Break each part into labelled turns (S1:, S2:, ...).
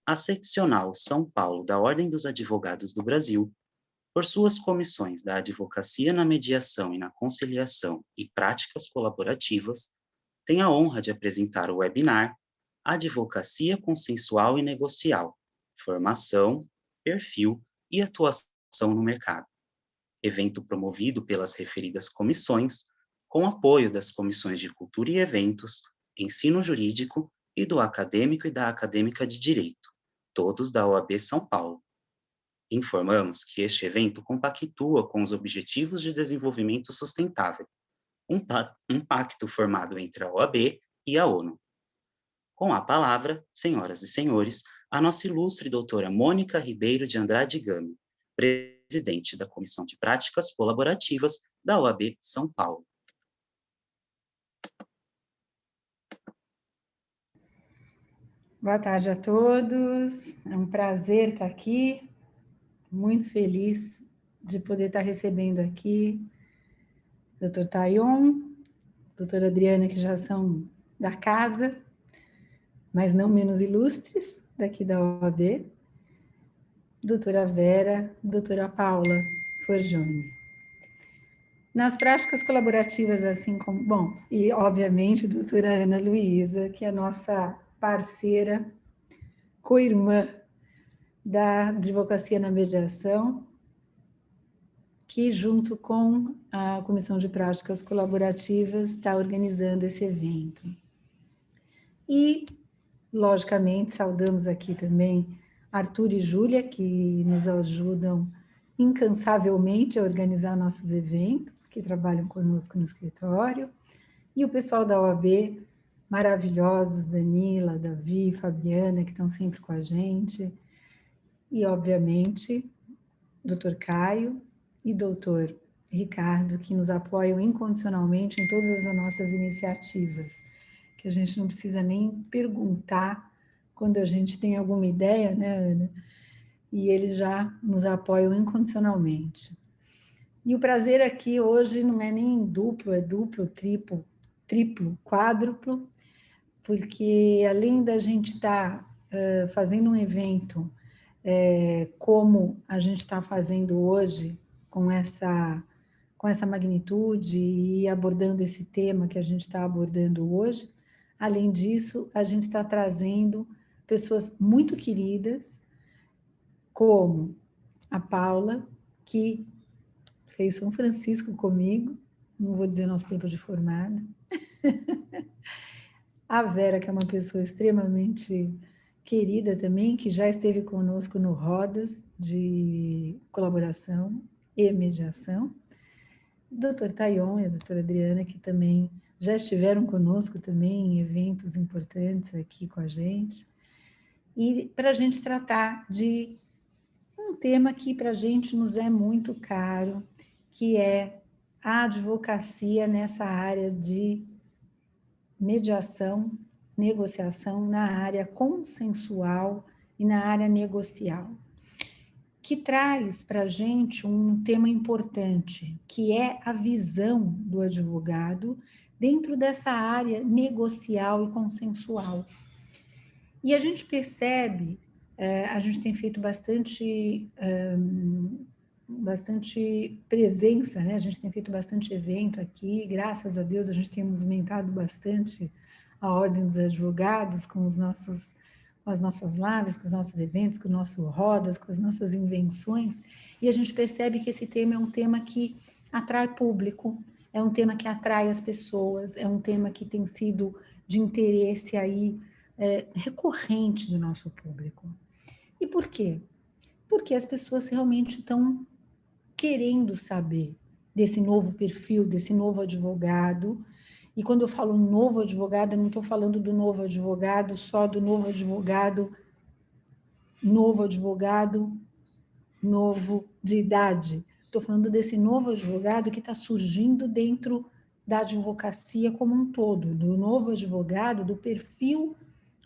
S1: A Seccional São Paulo da Ordem dos Advogados do Brasil, por suas comissões da Advocacia na Mediação e na Conciliação e Práticas Colaborativas, tem a honra de apresentar o webinar Advocacia Consensual e Negocial, Formação, Perfil e Atuação no Mercado, evento promovido pelas referidas comissões, com apoio das comissões de Cultura e Eventos, Ensino Jurídico e do Acadêmico e da Acadêmica de Direito, todos da OAB São Paulo. Informamos que este evento compactua com os Objetivos de Desenvolvimento Sustentável, um pacto formado entre a OAB e a ONU. Com a palavra, senhoras e senhores, a nossa ilustre doutora Mônica Ribeiro de Andrade Gami, presidente da Comissão de Práticas Colaborativas da OAB São Paulo.
S2: Boa tarde a todos, é um prazer estar aqui, muito feliz de poder estar recebendo aqui Dr. Tayon, doutora Adriana, que já são da casa, mas não menos ilustres, daqui da OAB, doutora Vera, doutora Paula Forgione. Nas práticas colaborativas, assim como, bom, e obviamente doutora Ana Luísa, que é a nossa parceira, co-irmã da Advocacia na Mediação, que junto com a Comissão de Práticas Colaborativas está organizando esse evento. E, logicamente, saudamos aqui também Arthur e Júlia, que nos ajudam incansavelmente a organizar nossos eventos, que trabalham conosco no escritório, e o pessoal da OAB, maravilhosos, Danila, Davi, Fabiana, que estão sempre com a gente, e, obviamente, Dr. Caio e Dr. Ricardo, que nos apoiam incondicionalmente em todas as nossas iniciativas, que a gente não precisa nem perguntar quando a gente tem alguma ideia, né, Ana? E eles já nos apoiam incondicionalmente. E o prazer aqui hoje não é nem duplo, é duplo, triplo, quádruplo, porque além da gente estar fazendo um evento como a gente está fazendo hoje, com essa magnitude e abordando esse tema que a gente está abordando hoje, além disso, a gente está trazendo pessoas muito queridas, como a Paula, que fez São Francisco comigo, não vou dizer nosso tempo de formada, a Vera, que é uma pessoa extremamente querida também, que já esteve conosco no Rodas de colaboração e mediação, o Dr. Tayon e a doutora Adriana, que também já estiveram conosco também em eventos importantes aqui com a gente, e para a gente tratar de um tema que para a gente nos é muito caro, que é a advocacia nessa área de mediação, negociação, na área consensual e na área negocial, que traz para a gente um tema importante, que é a visão do advogado dentro dessa área negocial e consensual. E a gente percebe, a gente tem feito bastante presença, né? A gente tem feito bastante evento aqui, graças a Deus a gente tem movimentado bastante a Ordem dos Advogados com as nossas lives, com os nossos eventos, com o nosso rodas, com as nossas invenções, e a gente percebe que esse tema é um tema que atrai público, é um tema que atrai as pessoas, é um tema que tem sido de interesse aí recorrente do nosso público. E por quê? Porque as pessoas realmente estão querendo saber desse novo perfil, desse novo advogado. E quando eu falo novo advogado, eu não estou falando do novo advogado, só do novo advogado novo de idade. Estou falando desse novo advogado que está surgindo dentro da advocacia como um todo, do novo advogado, do perfil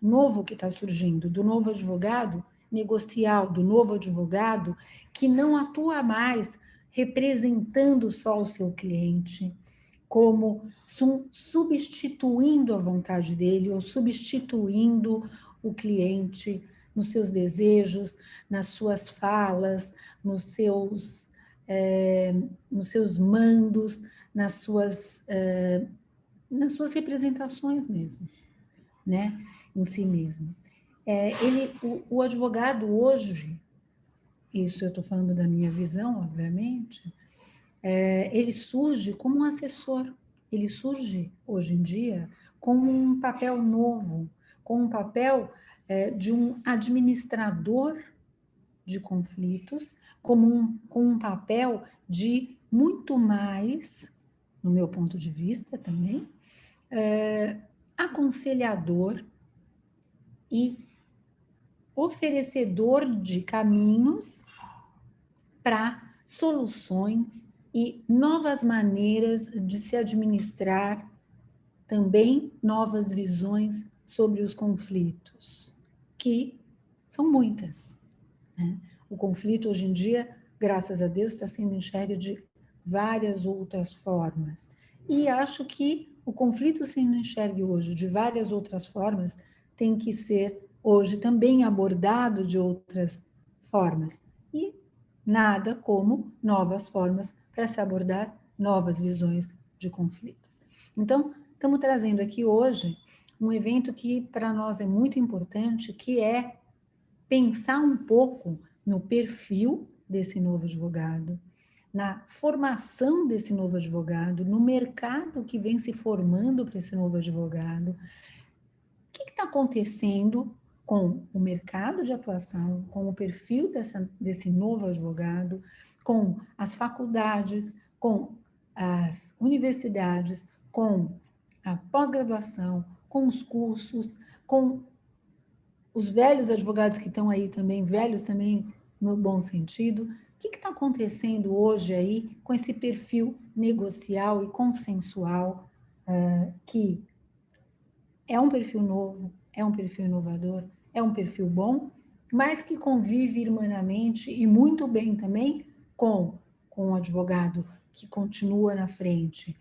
S2: novo que está surgindo, do novo advogado negocial, do novo advogado que não atua mais representando só o seu cliente, como substituindo a vontade dele ou substituindo o cliente nos seus desejos, nas suas falas, nos seus mandos, nas suas representações mesmo, né, em si mesmo. O advogado hoje, isso eu estou falando da minha visão, obviamente, ele surge como um assessor, ele surge hoje em dia com um papel novo, com um papel de um administrador de conflitos, com um papel de muito mais, no meu ponto de vista também, aconselhador e oferecedor de caminhos para soluções e novas maneiras de se administrar, também novas visões sobre os conflitos, que são muitas, né? O conflito hoje em dia, graças a Deus, está sendo enxergue de várias outras formas. E acho que o conflito sendo enxergue hoje de várias outras formas tem que ser hoje também abordado de outras formas. E nada como novas formas para se abordar novas visões de conflitos. Então, estamos trazendo aqui hoje um evento que para nós é muito importante, que é pensar um pouco no perfil desse novo advogado, na formação desse novo advogado, no mercado que vem se formando para esse novo advogado. O que está acontecendo com o mercado de atuação, com o perfil desse novo advogado, com as faculdades, com as universidades, com a pós-graduação, com os cursos, com os velhos advogados que estão aí também, velhos também no bom sentido. O que está acontecendo hoje aí com esse perfil negocial e consensual, que é um perfil novo, é um perfil inovador, é um perfil bom, mas que convive irmanamente e muito bem também com um advogado que continua na frente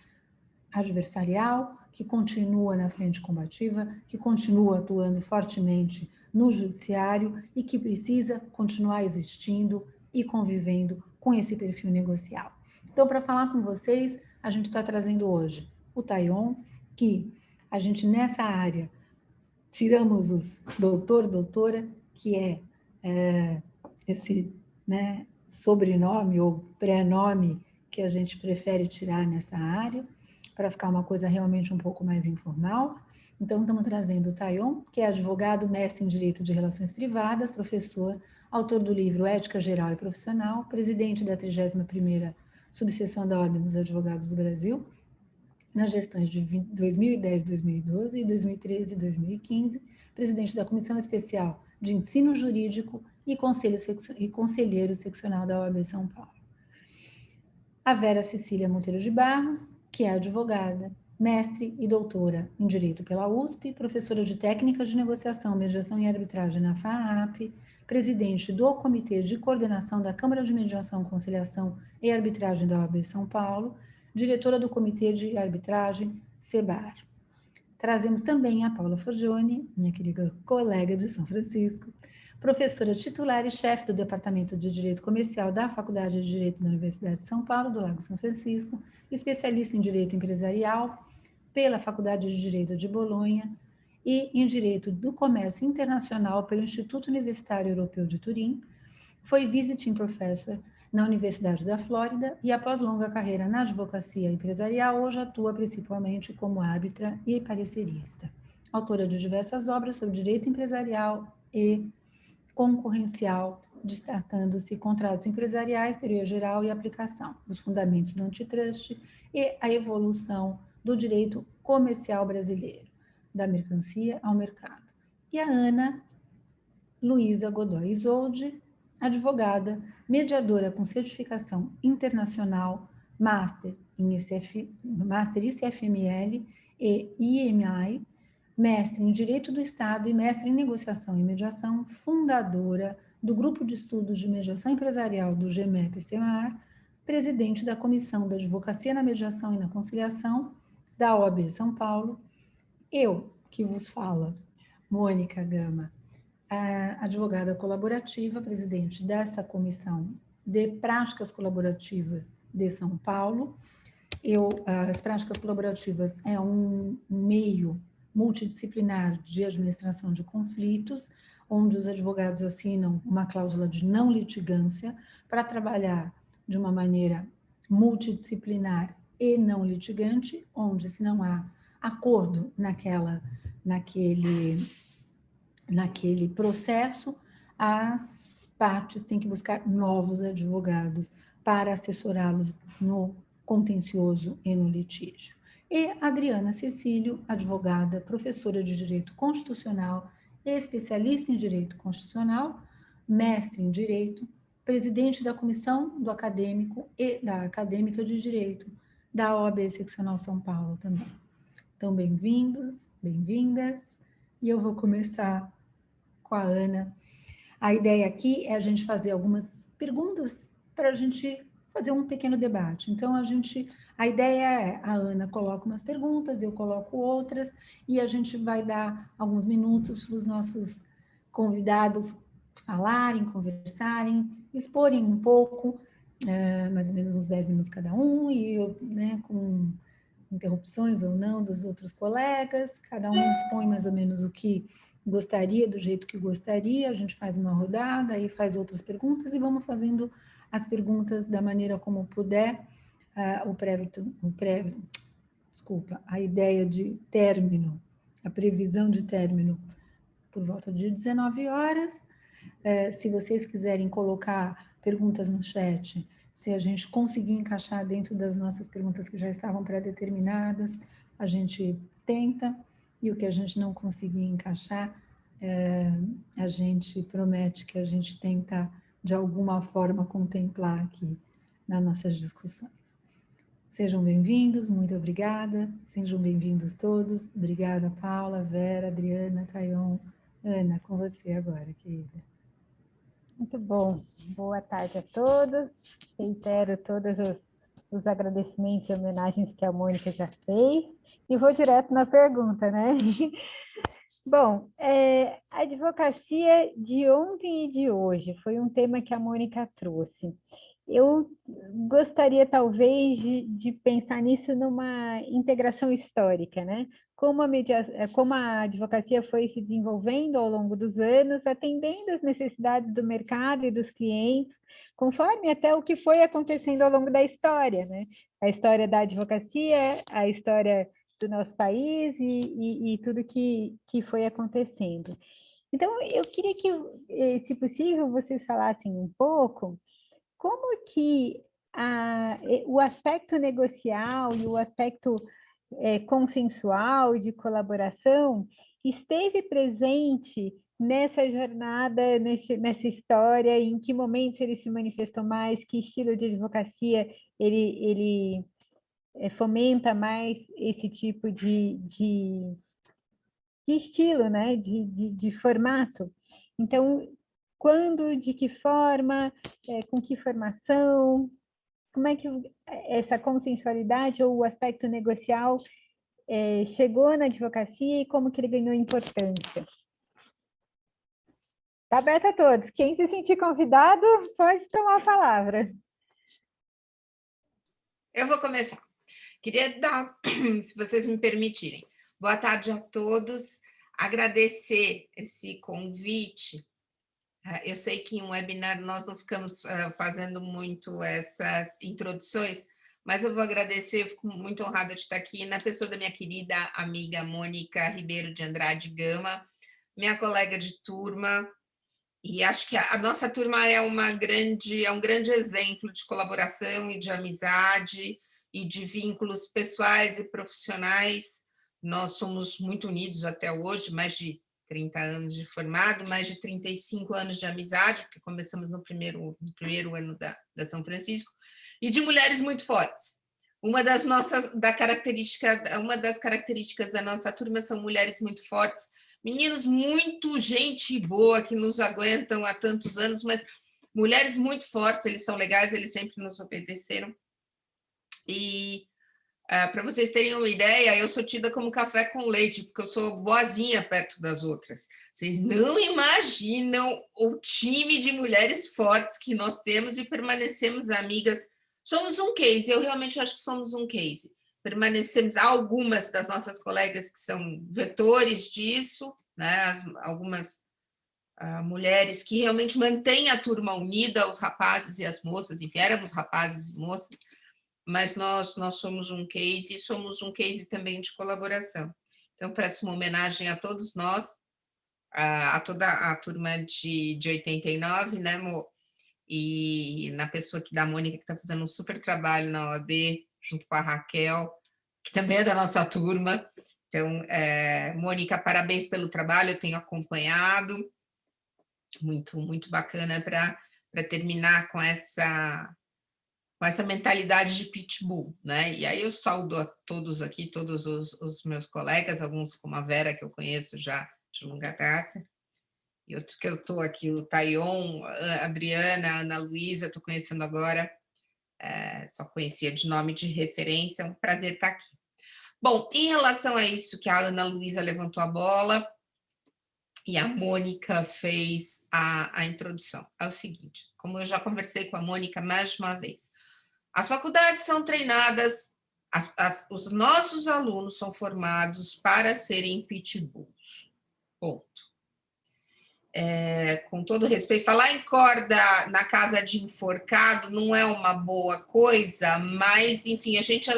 S2: adversarial, que continua na frente combativa, que continua atuando fortemente no judiciário e que precisa continuar existindo e convivendo com esse perfil negocial. Então, para falar com vocês, a gente está trazendo hoje o Tayon, que a gente nessa área tiramos os doutor, doutora, que é esse, né, sobrenome ou pré-nome que a gente prefere tirar nessa área, para ficar uma coisa realmente um pouco mais informal. Então, estamos trazendo o Tayon, que é advogado, mestre em Direito de Relações Privadas, professor, autor do livro Ética Geral e Profissional, presidente da 31ª Subseção da Ordem dos Advogados do Brasil, nas gestões de 2010, 2012 e 2013 e 2015, presidente da Comissão Especial de Ensino Jurídico e conselheiro seccional da OAB São Paulo. A Vera Cecília Monteiro de Barros, que é advogada, mestre e doutora em Direito pela USP, professora de Técnicas de Negociação, Mediação e Arbitragem na FAAP, presidente do Comitê de Coordenação da Câmara de Mediação, Conciliação e Arbitragem da OAB São Paulo, diretora do Comitê de Arbitragem, CEBAR. Trazemos também a Paula Forgione, minha querida colega de São Francisco, professora titular e chefe do Departamento de Direito Comercial da Faculdade de Direito da Universidade de São Paulo, do Lago São Francisco, especialista em Direito Empresarial pela Faculdade de Direito de Bolonha e em Direito do Comércio Internacional pelo Instituto Universitário Europeu de Turim. Foi visiting professor na Universidade da Flórida e, após longa carreira na advocacia empresarial, hoje atua principalmente como árbitra e parecerista. Autora de diversas obras sobre direito empresarial e concorrencial, destacando-se contratos empresariais, teoria geral e aplicação, os fundamentos do antitrust e a evolução do direito comercial brasileiro, da mercancia ao mercado. E a Ana Luísa Godoy Isolde, advogada, mediadora com certificação internacional, Master ICFML e IMI, mestre em Direito do Estado e mestre em Negociação e Mediação, fundadora do Grupo de Estudos de Mediação Empresarial do GMEP-CEMAR, presidente da Comissão da Advocacia na Mediação e na Conciliação da OAB São Paulo. Eu, que vos falo, Mônica Gama, advogada colaborativa, presidente dessa comissão de práticas colaborativas de São Paulo. As práticas colaborativas é um meio multidisciplinar de administração de conflitos, onde os advogados assinam uma cláusula de não litigância para trabalhar de uma maneira multidisciplinar e não litigante, onde se não há acordo naquele processo, as partes têm que buscar novos advogados para assessorá-los no contencioso e no litígio. E Adriana Cecílio, advogada, professora de Direito Constitucional, especialista em Direito Constitucional, mestre em Direito, presidente da Comissão do Acadêmico e da Acadêmica de Direito da OAB Seccional São Paulo também. Então, bem-vindos, bem-vindas, e eu vou começar com a Ana. A ideia aqui é a gente fazer algumas perguntas para a gente fazer um pequeno debate. Então, a ideia é, a Ana coloca umas perguntas, eu coloco outras, e a gente vai dar alguns minutos para os nossos convidados falarem, conversarem, exporem um pouco, mais ou menos uns 10 minutos cada um, e eu, com interrupções ou não dos outros colegas, cada um expõe mais ou menos o que gostaria, do jeito que gostaria, a gente faz uma rodada, aí faz outras perguntas e vamos fazendo as perguntas da maneira como puder. A ideia de término, a previsão de término por volta de 19 horas. Se vocês quiserem colocar perguntas no chat, se a gente conseguir encaixar dentro das nossas perguntas que já estavam pré-determinadas, a gente tenta, e o que a gente não conseguir encaixar, a gente promete que a gente tenta, de alguma forma, contemplar aqui nas nossas discussões. Sejam bem-vindos, muito obrigada, sejam bem-vindos todos. Obrigada, Paula, Vera, Adriana, Tayon. Ana, com você agora, querida.
S3: Muito bom. Boa tarde a todos. Reitero todos os agradecimentos e homenagens que a Mônica já fez. E vou direto na pergunta, né? Bom, a advocacia de ontem e de hoje foi um tema que a Mônica trouxe. Eu gostaria, talvez, de pensar nisso numa integração histórica, né? Como a advocacia foi se desenvolvendo ao longo dos anos, atendendo às necessidades do mercado e dos clientes, conforme até o que foi acontecendo ao longo da história, né? A história da advocacia, a história do nosso país e tudo que foi acontecendo. Então, eu queria que, se possível, vocês falassem um pouco como que o aspecto negocial e o aspecto consensual e de colaboração esteve presente nessa jornada, nessa história, em que momentos ele se manifestou mais, que estilo de advocacia ele fomenta mais esse tipo de estilo, né? de formato. Então, quando, de que forma, com que formação, como é que essa consensualidade ou o aspecto negocial chegou na advocacia e como que ele ganhou importância? Está aberto a todos. Quem se sentir convidado, pode tomar a palavra.
S4: Eu vou começar. Queria dar, se vocês me permitirem, boa tarde a todos. Agradecer esse convite. Eu sei que em um webinar nós não ficamos fazendo muito essas introduções, mas eu vou agradecer, fico muito honrada de estar aqui na pessoa da minha querida amiga Mônica Ribeiro de Andrade Gama, minha colega de turma, e acho que a nossa turma é um grande exemplo de colaboração e de amizade e de vínculos pessoais e profissionais. Nós somos muito unidos até hoje, mais de 30 anos de formado, mais de 35 anos de amizade, porque começamos no primeiro ano da São Francisco, e de mulheres muito fortes. Uma das características da nossa turma são mulheres muito fortes, meninos muito gente boa que nos aguentam há tantos anos, mas mulheres muito fortes, eles são legais, eles sempre nos obedeceram. E Para vocês terem uma ideia, eu sou tida como café com leite, porque eu sou boazinha perto das outras. Vocês não imaginam o time de mulheres fortes que nós temos e permanecemos amigas. Somos um case, eu realmente acho que somos um case. Permanecemos, há algumas das nossas colegas que são vetores disso, né? Algumas mulheres que realmente mantêm a turma unida, os rapazes e as moças, enfim, éramos rapazes e moças, mas nós somos um case e somos um case também de colaboração. Então, presto uma homenagem a todos nós, a toda a turma de 89, né, Mo? E na pessoa aqui da Mônica, que está fazendo um super trabalho na OAB, junto com a Raquel, que também é da nossa turma. Então, Mônica, parabéns pelo trabalho, eu tenho acompanhado. Muito, muito bacana para terminar com essa mentalidade de pitbull, né? E aí eu saúdo a todos aqui, todos os meus colegas, alguns como a Vera, que eu conheço já de longa data, e outros que eu estou aqui, o Tayon, a Adriana, a Ana Luísa, estou conhecendo agora, só conhecia de nome de referência, é um prazer estar aqui. Bom, em relação a isso que a Ana Luísa levantou a bola, e a Mônica fez a introdução. É o seguinte, como eu já conversei com a Mônica mais de uma vez, as faculdades são treinadas, os nossos alunos são formados para serem pitbulls. Ponto. Com todo respeito, falar em corda na casa de enforcado não é uma boa coisa, mas, enfim, a gente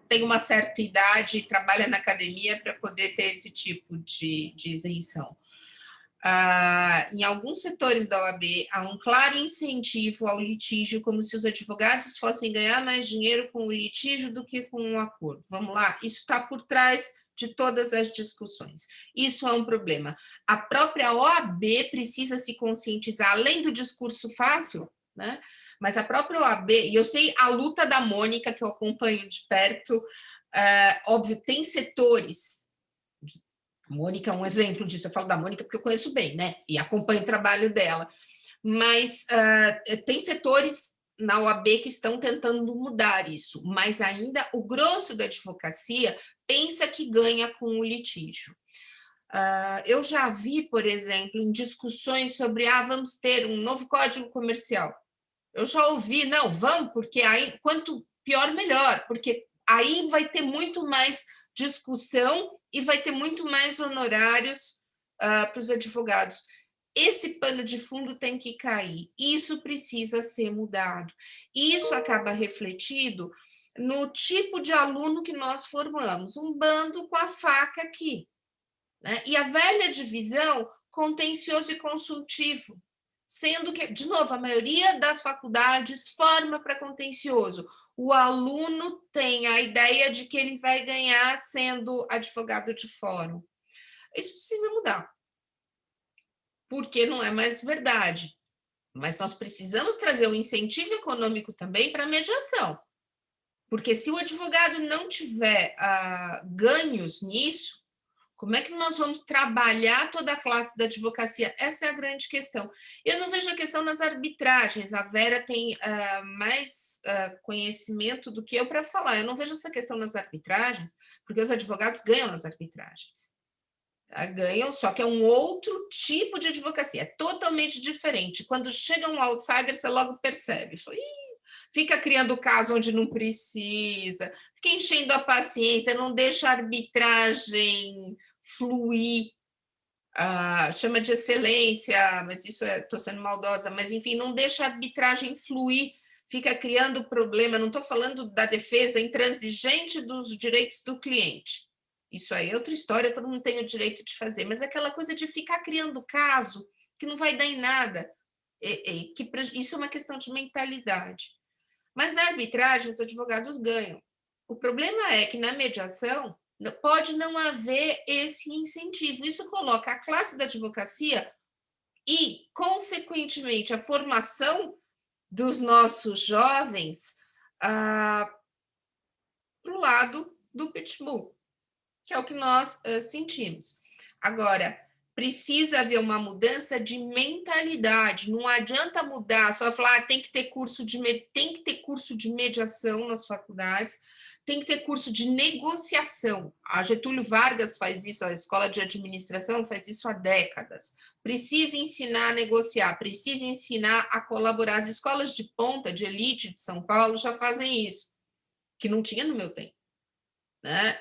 S4: tem uma certa idade e trabalha na academia para poder ter esse tipo de isenção. Em alguns setores da OAB, há um claro incentivo ao litígio, como se os advogados fossem ganhar mais dinheiro com o litígio do que com um acordo. Vamos lá? Isso está por trás de todas as discussões. Isso é um problema. A própria OAB precisa se conscientizar, além do discurso fácil, né? Mas a própria OAB, e eu sei a luta da Mônica, que eu acompanho de perto, óbvio, tem setores. Mônica é um exemplo disso, eu falo da Mônica porque eu conheço bem, né? E acompanho o trabalho dela. Mas tem setores na OAB que estão tentando mudar isso, mas ainda o grosso da advocacia pensa que ganha com o litígio. Eu já vi, por exemplo, em discussões sobre vamos ter um novo código comercial. Eu já ouvi, não, vamos, porque aí quanto pior, melhor, porque aí vai ter muito mais discussão e vai ter muito mais honorários para os advogados. Esse pano de fundo tem que cair. Isso precisa ser mudado. Isso acaba refletido no tipo de aluno que nós formamos. Um bando com a faca aqui, né? E a velha divisão contencioso e consultivo. Sendo que, de novo, a maioria das faculdades forma para contencioso. O aluno tem a ideia de que ele vai ganhar sendo advogado de fórum. Isso precisa mudar, porque não é mais verdade. Mas nós precisamos trazer um incentivo econômico também para a mediação. Porque se o advogado não tiver ganhos nisso, como é que nós vamos trabalhar toda a classe da advocacia? Essa é a grande questão. Eu não vejo a questão nas arbitragens. A Vera tem mais conhecimento do que eu para falar. Eu não vejo essa questão nas arbitragens, porque os advogados ganham nas arbitragens. Ganham, só que é um outro tipo de advocacia. É totalmente diferente. Quando chega um outsider, você logo percebe. Fica criando caso onde não precisa, fica enchendo a paciência, não deixa a arbitragem fluir, chama de excelência, mas isso estou sendo maldosa, mas enfim, não deixa a arbitragem fluir, fica criando problema. Não estou falando da defesa intransigente dos direitos do cliente. Isso aí é outra história, todo mundo tem o direito de fazer, mas aquela coisa de ficar criando caso que não vai dar em nada, isso é uma questão de mentalidade. Mas na arbitragem, os advogados ganham. O problema é que na mediação pode não haver esse incentivo. Isso coloca a classe da advocacia e, consequentemente, a formação dos nossos jovens para o lado do pitbull, que é o que nós sentimos. Agora, precisa haver uma mudança de mentalidade. Não adianta mudar, só falar tem que ter curso de mediação nas faculdades, tem que ter curso de negociação. A Getúlio Vargas faz isso, a Escola de Administração faz isso há décadas. Precisa ensinar a negociar, precisa ensinar a colaborar. As escolas de ponta, de elite de São Paulo já fazem isso, que não tinha no meu tempo, né?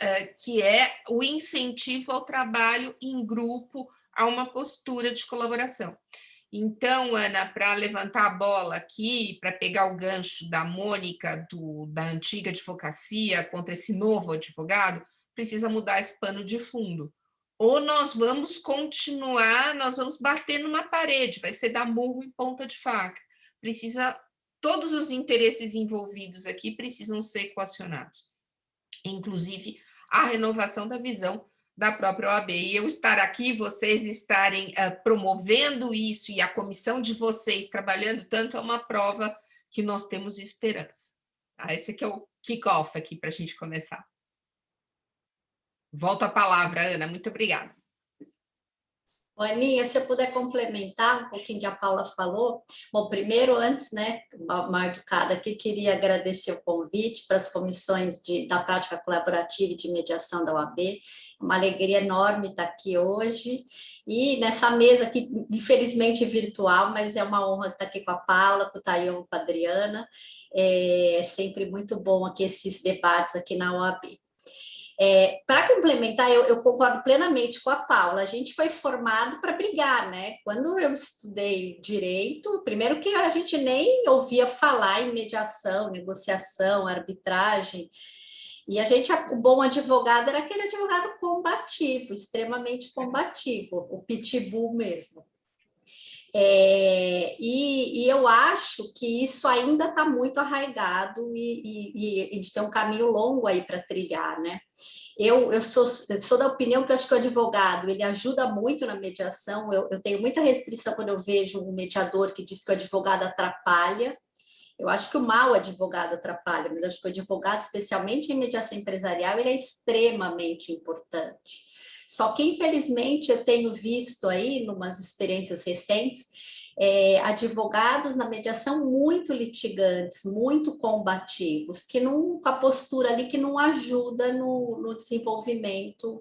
S4: Que é o incentivo ao trabalho em grupo, a uma postura de colaboração. Então, Ana, para levantar a bola aqui, para pegar o gancho da Mônica, da antiga advocacia, contra esse novo advogado, precisa mudar esse pano de fundo. Ou nós vamos continuar, nós vamos bater numa parede, vai ser dar murro em ponta de faca. Todos os interesses envolvidos aqui precisam ser equacionados, inclusive a renovação da visão da própria OAB. E eu estar aqui, vocês estarem promovendo isso e a comissão de vocês trabalhando tanto é uma prova que nós temos esperança. Tá? Esse aqui é o kick-off aqui para a gente começar. Volto a palavra, Ana. Muito obrigada.
S5: Aninha, se eu puder complementar um pouquinho que a Paula falou. Bom, primeiro, antes, né, mal educada aqui, queria agradecer o convite para as comissões da prática colaborativa e de mediação da OAB. Uma alegria enorme estar aqui hoje. E nessa mesa aqui, infelizmente virtual, mas é uma honra estar aqui com a Paula, com o Tayon, com a Adriana. É sempre muito bom aqui esses debates aqui na OAB. Para complementar, eu concordo plenamente com a Paula. A gente foi formado para brigar, né? Quando eu estudei direito, primeiro que a gente nem ouvia falar em mediação, negociação, arbitragem. E o bom advogado era aquele advogado combativo, extremamente combativo, o pitbull mesmo. E eu acho que isso ainda está muito arraigado e a gente tem um caminho longo aí para trilhar, né? Eu sou da opinião que eu acho que o advogado ele ajuda muito na mediação. Eu tenho muita restrição quando eu vejo um mediador que diz que o advogado atrapalha. Eu acho que o mau advogado atrapalha, mas acho que o advogado, especialmente em mediação empresarial, ele é extremamente importante. Só que, infelizmente, eu tenho visto aí, em umas experiências recentes, advogados na mediação muito litigantes, muito combativos, com a postura ali que não ajuda no desenvolvimento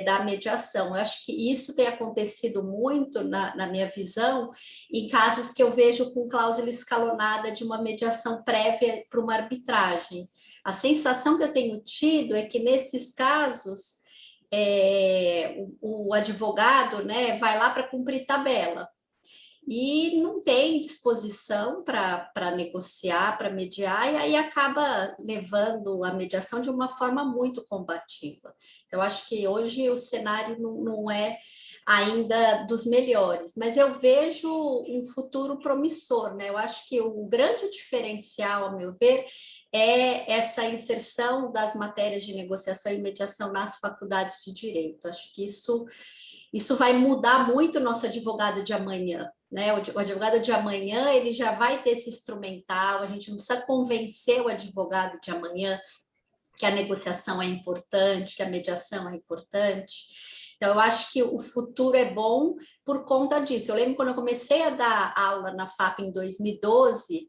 S5: da mediação. Eu acho que isso tem acontecido muito, na minha visão, em casos que eu vejo com cláusula escalonada de uma mediação prévia para uma arbitragem. A sensação que eu tenho tido é que, nesses casos, o advogado, né, vai lá para cumprir tabela e não tem disposição para negociar, para mediar, e aí acaba levando a mediação de uma forma muito combativa. Então, acho que hoje o cenário não é ainda dos melhores, mas eu vejo um futuro promissor, né? Eu acho que o grande diferencial, ao meu ver, é essa inserção das matérias de negociação e mediação nas faculdades de direito. Acho que isso vai mudar muito o nosso advogado de amanhã, né? O advogado de amanhã ele já vai ter esse instrumental, a gente não precisa convencer o advogado de amanhã que a negociação é importante, que a mediação é importante. Então, eu acho que o futuro é bom por conta disso. Eu lembro quando eu comecei a dar aula na FAP em 2012,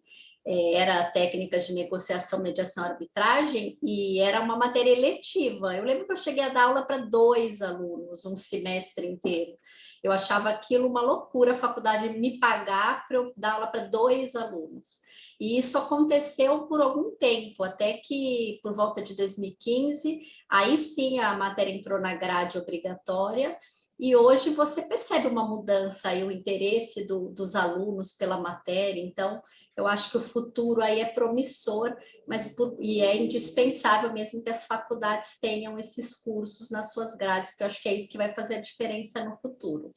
S5: era técnicas de negociação, mediação, arbitragem, e era uma matéria eletiva. Eu lembro que eu cheguei a dar aula para 2 alunos, um semestre inteiro. Eu achava aquilo uma loucura, a faculdade me pagar para eu dar aula para 2 alunos. E isso aconteceu por algum tempo, até que, por volta de 2015, aí sim a matéria entrou na grade obrigatória. E hoje você percebe uma mudança aí, o interesse dos alunos pela matéria. Então, eu acho que o futuro aí é promissor, e é indispensável mesmo que as faculdades tenham esses cursos nas suas grades, que eu acho que é isso que vai fazer a diferença no futuro.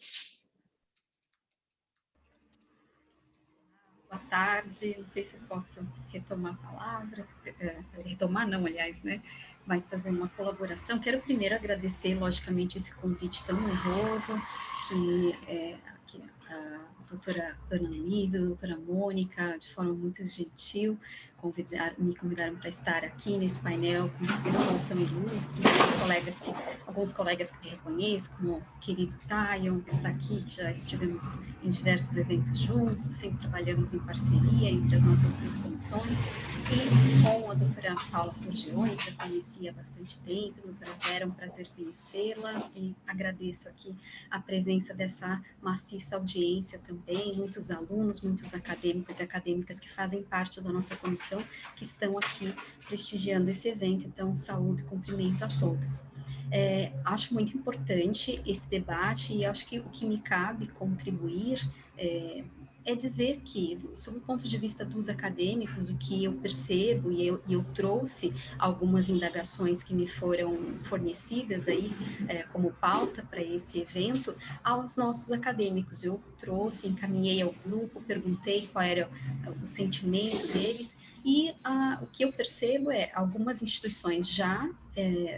S6: Boa tarde, não sei se eu posso retomar a palavra, retomar não, aliás, né? Mas fazer uma colaboração. Quero primeiro agradecer, logicamente, esse convite tão honroso que a doutora Ana Luísa, a doutora Mônica, de forma muito gentil, me convidaram para estar aqui nesse painel com pessoas tão ilustres, colegas que alguns colegas que eu já conheço, como o querido Tayon, que está aqui, que já estivemos em diversos eventos juntos, sempre trabalhamos em parceria entre as nossas duas comissões, e com a doutora Paula Forgione, que eu conheci há bastante tempo, era um prazer conhecê-la, e agradeço aqui a presença dessa maciça audiência também, muitos alunos, muitos acadêmicos e acadêmicas que fazem parte da nossa comissão, que estão aqui prestigiando esse evento. Então, saúde e cumprimento a todos. Acho muito importante esse debate, e acho que o que me cabe contribuir é dizer que, sob o ponto de vista dos acadêmicos, o que eu percebo, e eu trouxe algumas indagações que me foram fornecidas aí como pauta para esse evento, aos nossos acadêmicos. Eu trouxe, encaminhei ao grupo, perguntei qual era o sentimento deles, e o que eu percebo algumas instituições já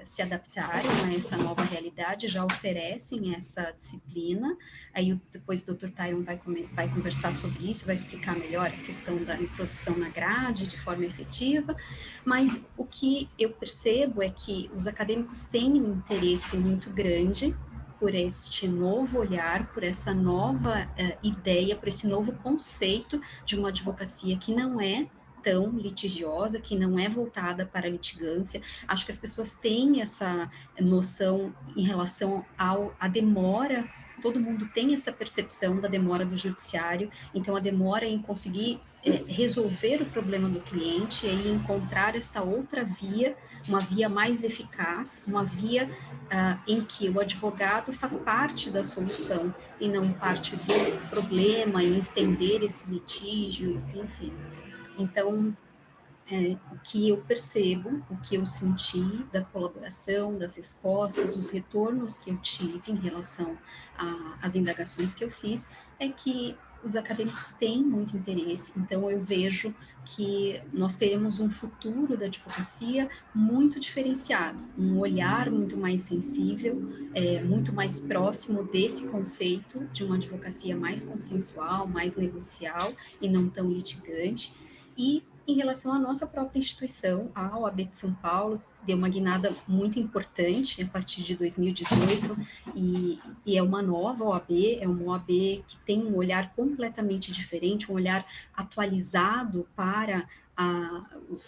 S6: se adaptaram a essa nova realidade, já oferecem essa disciplina. Aí depois o Dr. Tayon vai conversar sobre isso, vai explicar melhor a questão da introdução na grade de forma efetiva, mas o que eu percebo é que os acadêmicos têm um interesse muito grande por este novo olhar, por essa nova ideia, por esse novo conceito de uma advocacia que não é tão litigiosa, que não é voltada para a litigância. Acho que as pessoas têm essa noção em relação à demora. Todo mundo tem essa percepção da demora do judiciário, então a demora em conseguir resolver o problema do cliente e encontrar esta outra via, uma via mais eficaz, uma via em que o advogado faz parte da solução e não parte do problema, em estender esse litígio, enfim. Então, o que eu percebo, o que eu senti da colaboração, das respostas, dos retornos que eu tive em relação às indagações que eu fiz, é que os acadêmicos têm muito interesse. Então, eu vejo que nós teremos um futuro da advocacia muito diferenciado, um olhar muito mais sensível, muito mais próximo desse conceito de uma advocacia mais consensual, mais negocial e não tão litigante. E em relação à nossa própria instituição, a OAB de São Paulo deu uma guinada muito importante a partir de 2018, e é uma nova OAB, é uma OAB que tem um olhar completamente diferente, um olhar atualizado para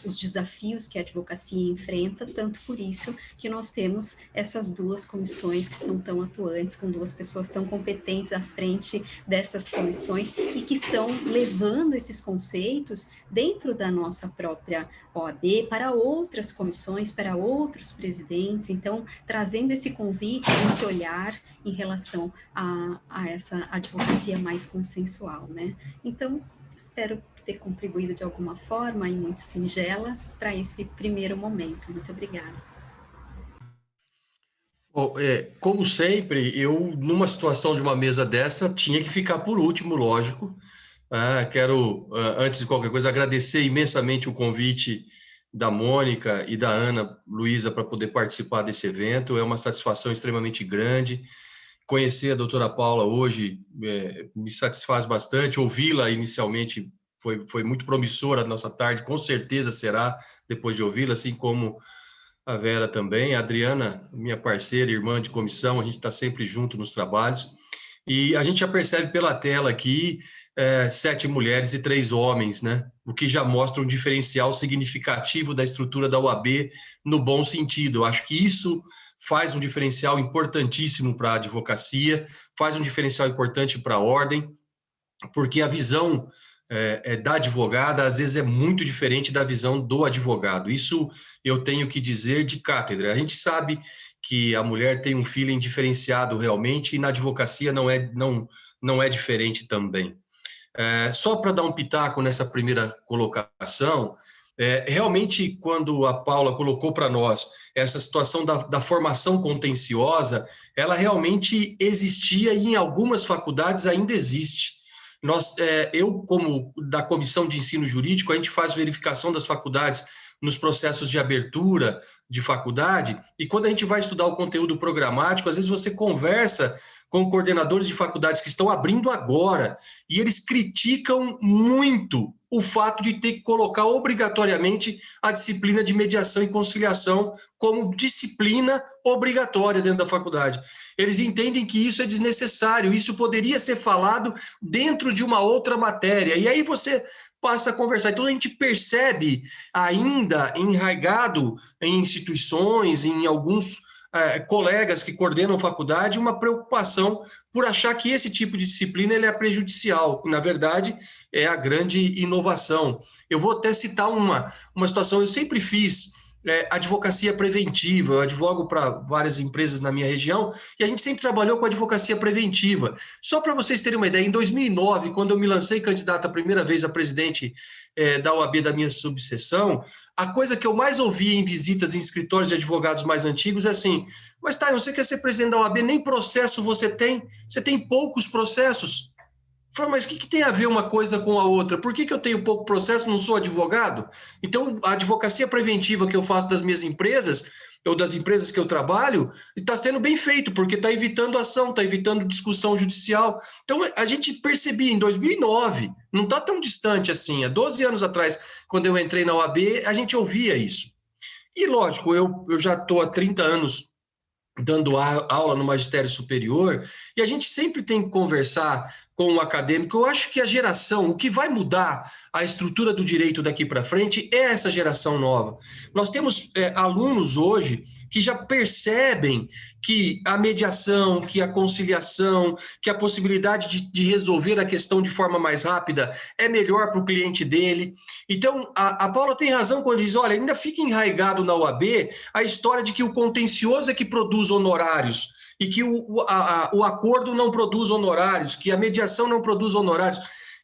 S6: os desafios que a advocacia enfrenta, tanto por isso que nós temos essas duas comissões que são tão atuantes, com duas pessoas tão competentes à frente dessas comissões e que estão levando esses conceitos dentro da nossa própria OAB para outras comissões, para outros presidentes. Então, trazendo esse convite, esse olhar em relação a essa advocacia mais consensual, né? Então, espero ter contribuído de alguma forma e muito singela para esse primeiro momento. Muito obrigada.
S7: Bom, como sempre, eu, numa situação de uma mesa dessa, tinha que ficar por último, lógico. Quero, antes de qualquer coisa, agradecer imensamente o convite da Mônica e da Ana Luísa para poder participar desse evento. É uma satisfação extremamente grande. Conhecer a doutora Paula hoje me satisfaz bastante. Ouvi-la inicialmente foi muito promissora a nossa tarde, com certeza será, depois de ouvi-la, assim como a Vera também. A Adriana, minha parceira, irmã de comissão, a gente está sempre junto nos trabalhos. E a gente já percebe pela tela aqui 7 mulheres e 3 homens, né? O que já mostra um diferencial significativo da estrutura da OAB no bom sentido. Eu acho que isso faz um diferencial importantíssimo para a advocacia, faz um diferencial importante para a ordem, porque a visão da advogada, às vezes, é muito diferente da visão do advogado. Isso eu tenho que dizer de cátedra. A gente sabe que a mulher tem um feeling diferenciado realmente, e na advocacia não é diferente também. Só para dar um pitaco nessa primeira colocação, realmente, quando a Paula colocou para nós essa situação da formação contenciosa, ela realmente existia e em algumas faculdades ainda existe. Eu, como da Comissão de Ensino Jurídico, a gente faz verificação das faculdades nos processos de abertura de faculdade, e quando a gente vai estudar o conteúdo programático, às vezes você conversa com coordenadores de faculdades que estão abrindo agora, e eles criticam muito o fato de ter que colocar obrigatoriamente a disciplina de mediação e conciliação como disciplina obrigatória dentro da faculdade. Eles entendem que isso é desnecessário, isso poderia ser falado dentro de uma outra matéria, e aí você passa a conversar. Então, a gente percebe ainda enraizado em instituições, em alguns colegas que coordenam faculdade, uma preocupação por achar que esse tipo de disciplina ele é prejudicial. Na verdade, é a grande inovação. Eu vou até citar uma situação, eu sempre fiz advocacia preventiva, eu advogo para várias empresas na minha região, e a gente sempre trabalhou com advocacia preventiva. Só para vocês terem uma ideia, em 2009, quando eu me lancei candidato a primeira vez a presidente da OAB da minha subseção, a coisa que eu mais ouvi em visitas em escritórios de advogados mais antigos é assim: mas tá, você quer ser presidente da OAB, nem processo você tem poucos processos. Fala, mas o que tem a ver uma coisa com a outra? Por que eu tenho pouco processo, não sou advogado? Então, a advocacia preventiva que eu faço das minhas empresas, ou das empresas que eu trabalho, está sendo bem feito, porque está evitando ação, está evitando discussão judicial. Então, a gente percebia em 2009, não está tão distante assim, há 12 anos atrás, quando eu entrei na OAB, a gente ouvia isso. E, lógico, eu já estou há 30 anos dando aula no magistério superior, e a gente sempre tem que conversar com o acadêmico. Eu acho que a geração, o que vai mudar a estrutura do direito daqui para frente é essa geração nova. Nós temos alunos hoje que já percebem que a mediação, que a conciliação, que a possibilidade de resolver a questão de forma mais rápida é melhor para o cliente dele. Então, a Paula tem razão quando diz, olha, ainda fica enraizado na OAB a história de que o contencioso é que produz honorários, e que o acordo não produz honorários, que a mediação não produz honorários.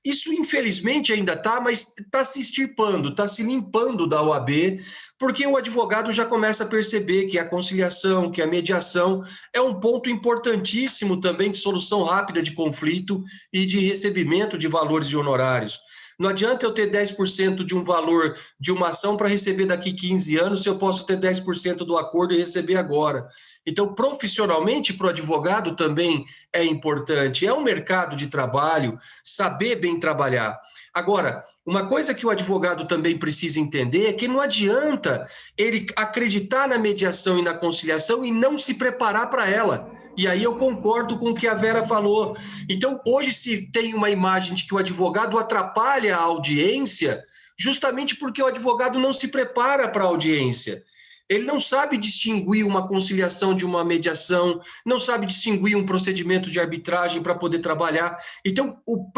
S7: Isso, infelizmente, ainda está, mas está se extirpando, está se limpando da OAB, porque o advogado já começa a perceber que a conciliação, que a mediação é um ponto importantíssimo também de solução rápida de conflito e de recebimento de valores de honorários. Não adianta eu ter 10% de um valor de uma ação para receber daqui 15 anos, se eu posso ter 10% do acordo e receber agora. Então, profissionalmente, para o advogado também é importante. É um mercado de trabalho, saber bem trabalhar. Agora, uma coisa que o advogado também precisa entender é que não adianta ele acreditar na mediação e na conciliação e não se preparar para ela. E aí eu concordo com o que a Vera falou. Então, hoje se tem uma imagem de que o advogado atrapalha a audiência justamente porque o advogado não se prepara para a audiência. Ele não sabe distinguir uma conciliação de uma mediação, não sabe distinguir um procedimento de arbitragem para poder trabalhar. Então, o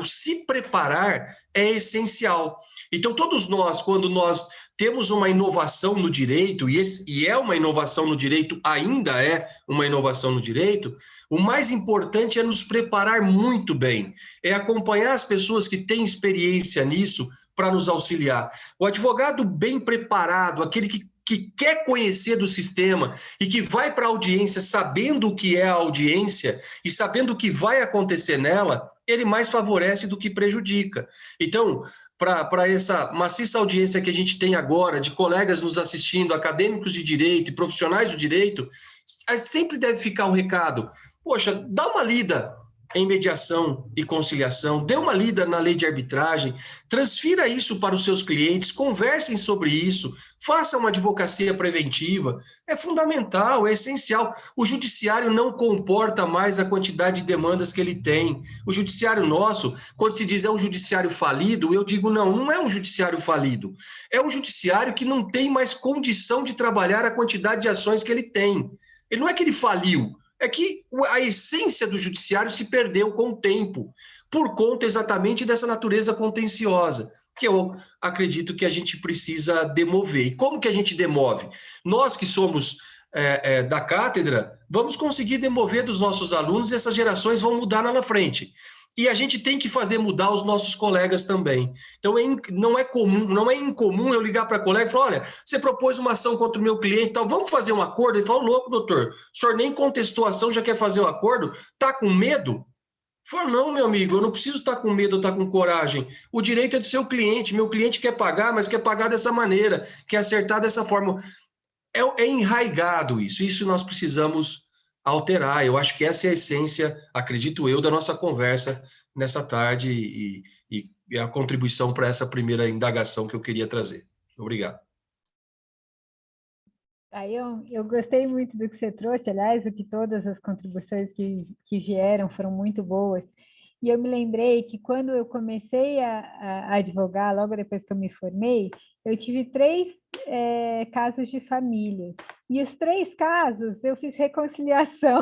S7: se preparar é essencial. Então, todos nós, quando nós temos uma inovação no direito, e é uma inovação no direito, ainda é uma inovação no direito, o mais importante é nos preparar muito bem, é acompanhar as pessoas que têm experiência nisso para nos auxiliar. O advogado bem preparado, aquele que quer conhecer do sistema e que vai para a audiência sabendo o que é a audiência e sabendo o que vai acontecer nela, ele mais favorece do que prejudica. Então, para essa maciça audiência que a gente tem agora, de colegas nos assistindo, acadêmicos de direito e profissionais do direito, sempre deve ficar um recado. Poxa, dá uma lida em mediação e conciliação, dê uma lida na lei de arbitragem, transfira isso para os seus clientes, conversem sobre isso, façam uma advocacia preventiva, é fundamental, é essencial. O judiciário não comporta mais a quantidade de demandas que ele tem. O judiciário nosso, quando se diz é um judiciário falido, eu digo não é um judiciário falido, é um judiciário que não tem mais condição de trabalhar a quantidade de ações que ele tem. Ele não é que ele faliu, é que a essência do judiciário se perdeu com o tempo, por conta exatamente dessa natureza contenciosa, que eu acredito que a gente precisa demover. E como que a gente demove? Nós que somos da cátedra, vamos conseguir demover dos nossos alunos e essas gerações vão mudar lá na frente. E a gente tem que fazer mudar os nossos colegas também. Então, não é incomum eu ligar para colega e falar, olha, você propôs uma ação contra o meu cliente, então vamos fazer um acordo? Ele fala, louco, doutor, o senhor nem contestou a ação, já quer fazer o acordo? Está com medo? Fala, não, meu amigo, eu não preciso estar com medo ou estar com coragem. O direito é do seu cliente, meu cliente quer pagar, mas quer pagar dessa maneira, quer acertar dessa forma. É enraizado isso nós precisamos alterar. Eu acho que essa é a essência, acredito eu, da nossa conversa nessa tarde e a contribuição para essa primeira indagação que eu queria trazer. Obrigado.
S3: Aí eu gostei muito do que você trouxe, aliás, o que todas as contribuições que vieram foram muito boas. E eu me lembrei que quando eu comecei a advogar, logo depois que eu me formei, eu tive 3 casos de família. E os 3 casos eu fiz reconciliação.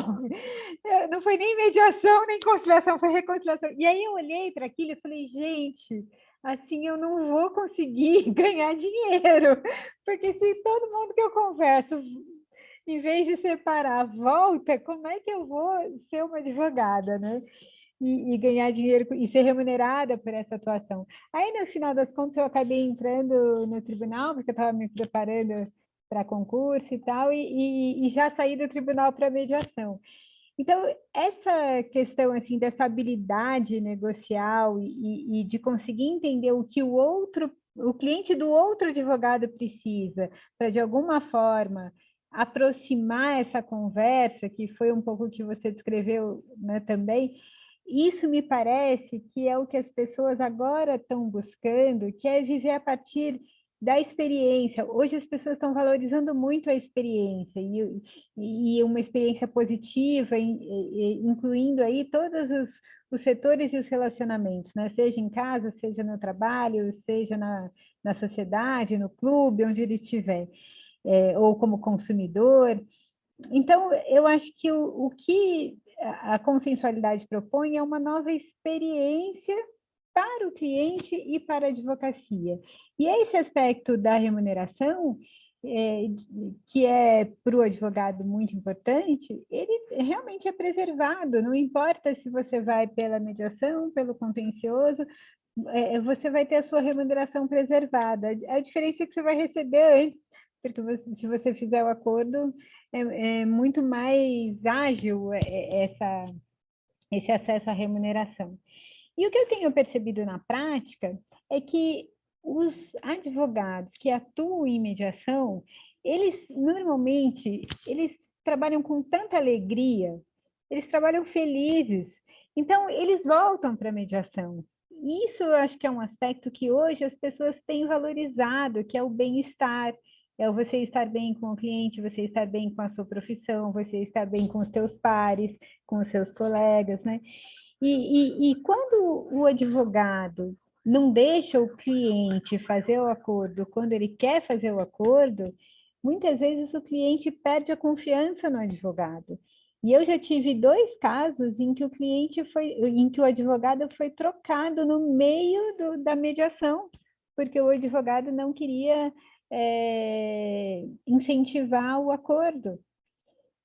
S3: Não foi nem mediação, nem conciliação, foi reconciliação. E aí eu olhei para aquilo e falei, gente, assim eu não vou conseguir ganhar dinheiro, porque se todo mundo que eu converso, em vez de separar, volta, como é que eu vou ser uma advogada, né? E ganhar dinheiro e ser remunerada por essa atuação. Aí, no final das contas, eu acabei entrando no tribunal, porque eu estava me preparando para concurso e tal, e já saí do tribunal para mediação. Então, essa questão assim, dessa habilidade negocial e de conseguir entender o que o cliente do outro advogado precisa, para, de alguma forma, aproximar essa conversa, que foi um pouco o que você descreveu, né, também, isso me parece que é o que as pessoas agora estão buscando, que é viver a partir da experiência. Hoje as pessoas estão valorizando muito a experiência, e uma experiência positiva, incluindo aí todos os setores e os relacionamentos, né? Seja em casa, seja no trabalho, seja na sociedade, no clube, onde ele estiver, ou como consumidor. Então, eu acho que o que a consensualidade propõe é uma nova experiência para o cliente e para a advocacia. E esse aspecto da remuneração, que é para o advogado muito importante, ele realmente é preservado, não importa se você vai pela mediação, pelo contencioso, você vai ter a sua remuneração preservada. A diferença é que você vai receber antes, porque se você fizer o acordo, é muito mais ágil esse acesso à remuneração. E o que eu tenho percebido na prática é que os advogados que atuam em mediação, eles normalmente trabalham com tanta alegria, eles trabalham felizes, então eles voltam para a mediação. Isso eu acho que é um aspecto que hoje as pessoas têm valorizado, que é o bem-estar, é você estar bem com o cliente, você estar bem com a sua profissão, você estar bem com os seus pares, com os seus colegas, né? E quando o advogado não deixa o cliente fazer o acordo quando ele quer fazer o acordo, muitas vezes o cliente perde a confiança no advogado. E eu já tive 2 casos em que o advogado foi trocado no meio da mediação, porque o advogado não queria incentivar o acordo.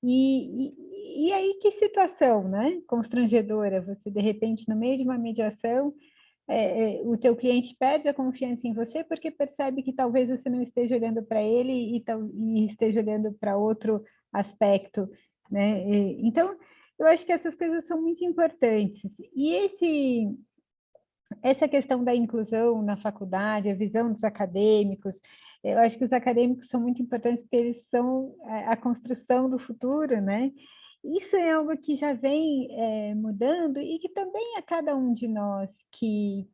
S3: E aí, que situação, né? Constrangedora, você, de repente, no meio de uma mediação, o teu cliente perde a confiança em você porque percebe que talvez você não esteja olhando para ele e esteja olhando para outro aspecto, né? Então, eu acho que essas coisas são muito importantes. E essa questão da inclusão na faculdade, a visão dos acadêmicos, eu acho que os acadêmicos são muito importantes porque eles são a construção do futuro, né? Isso é algo que já vem mudando e que também a cada um de nós que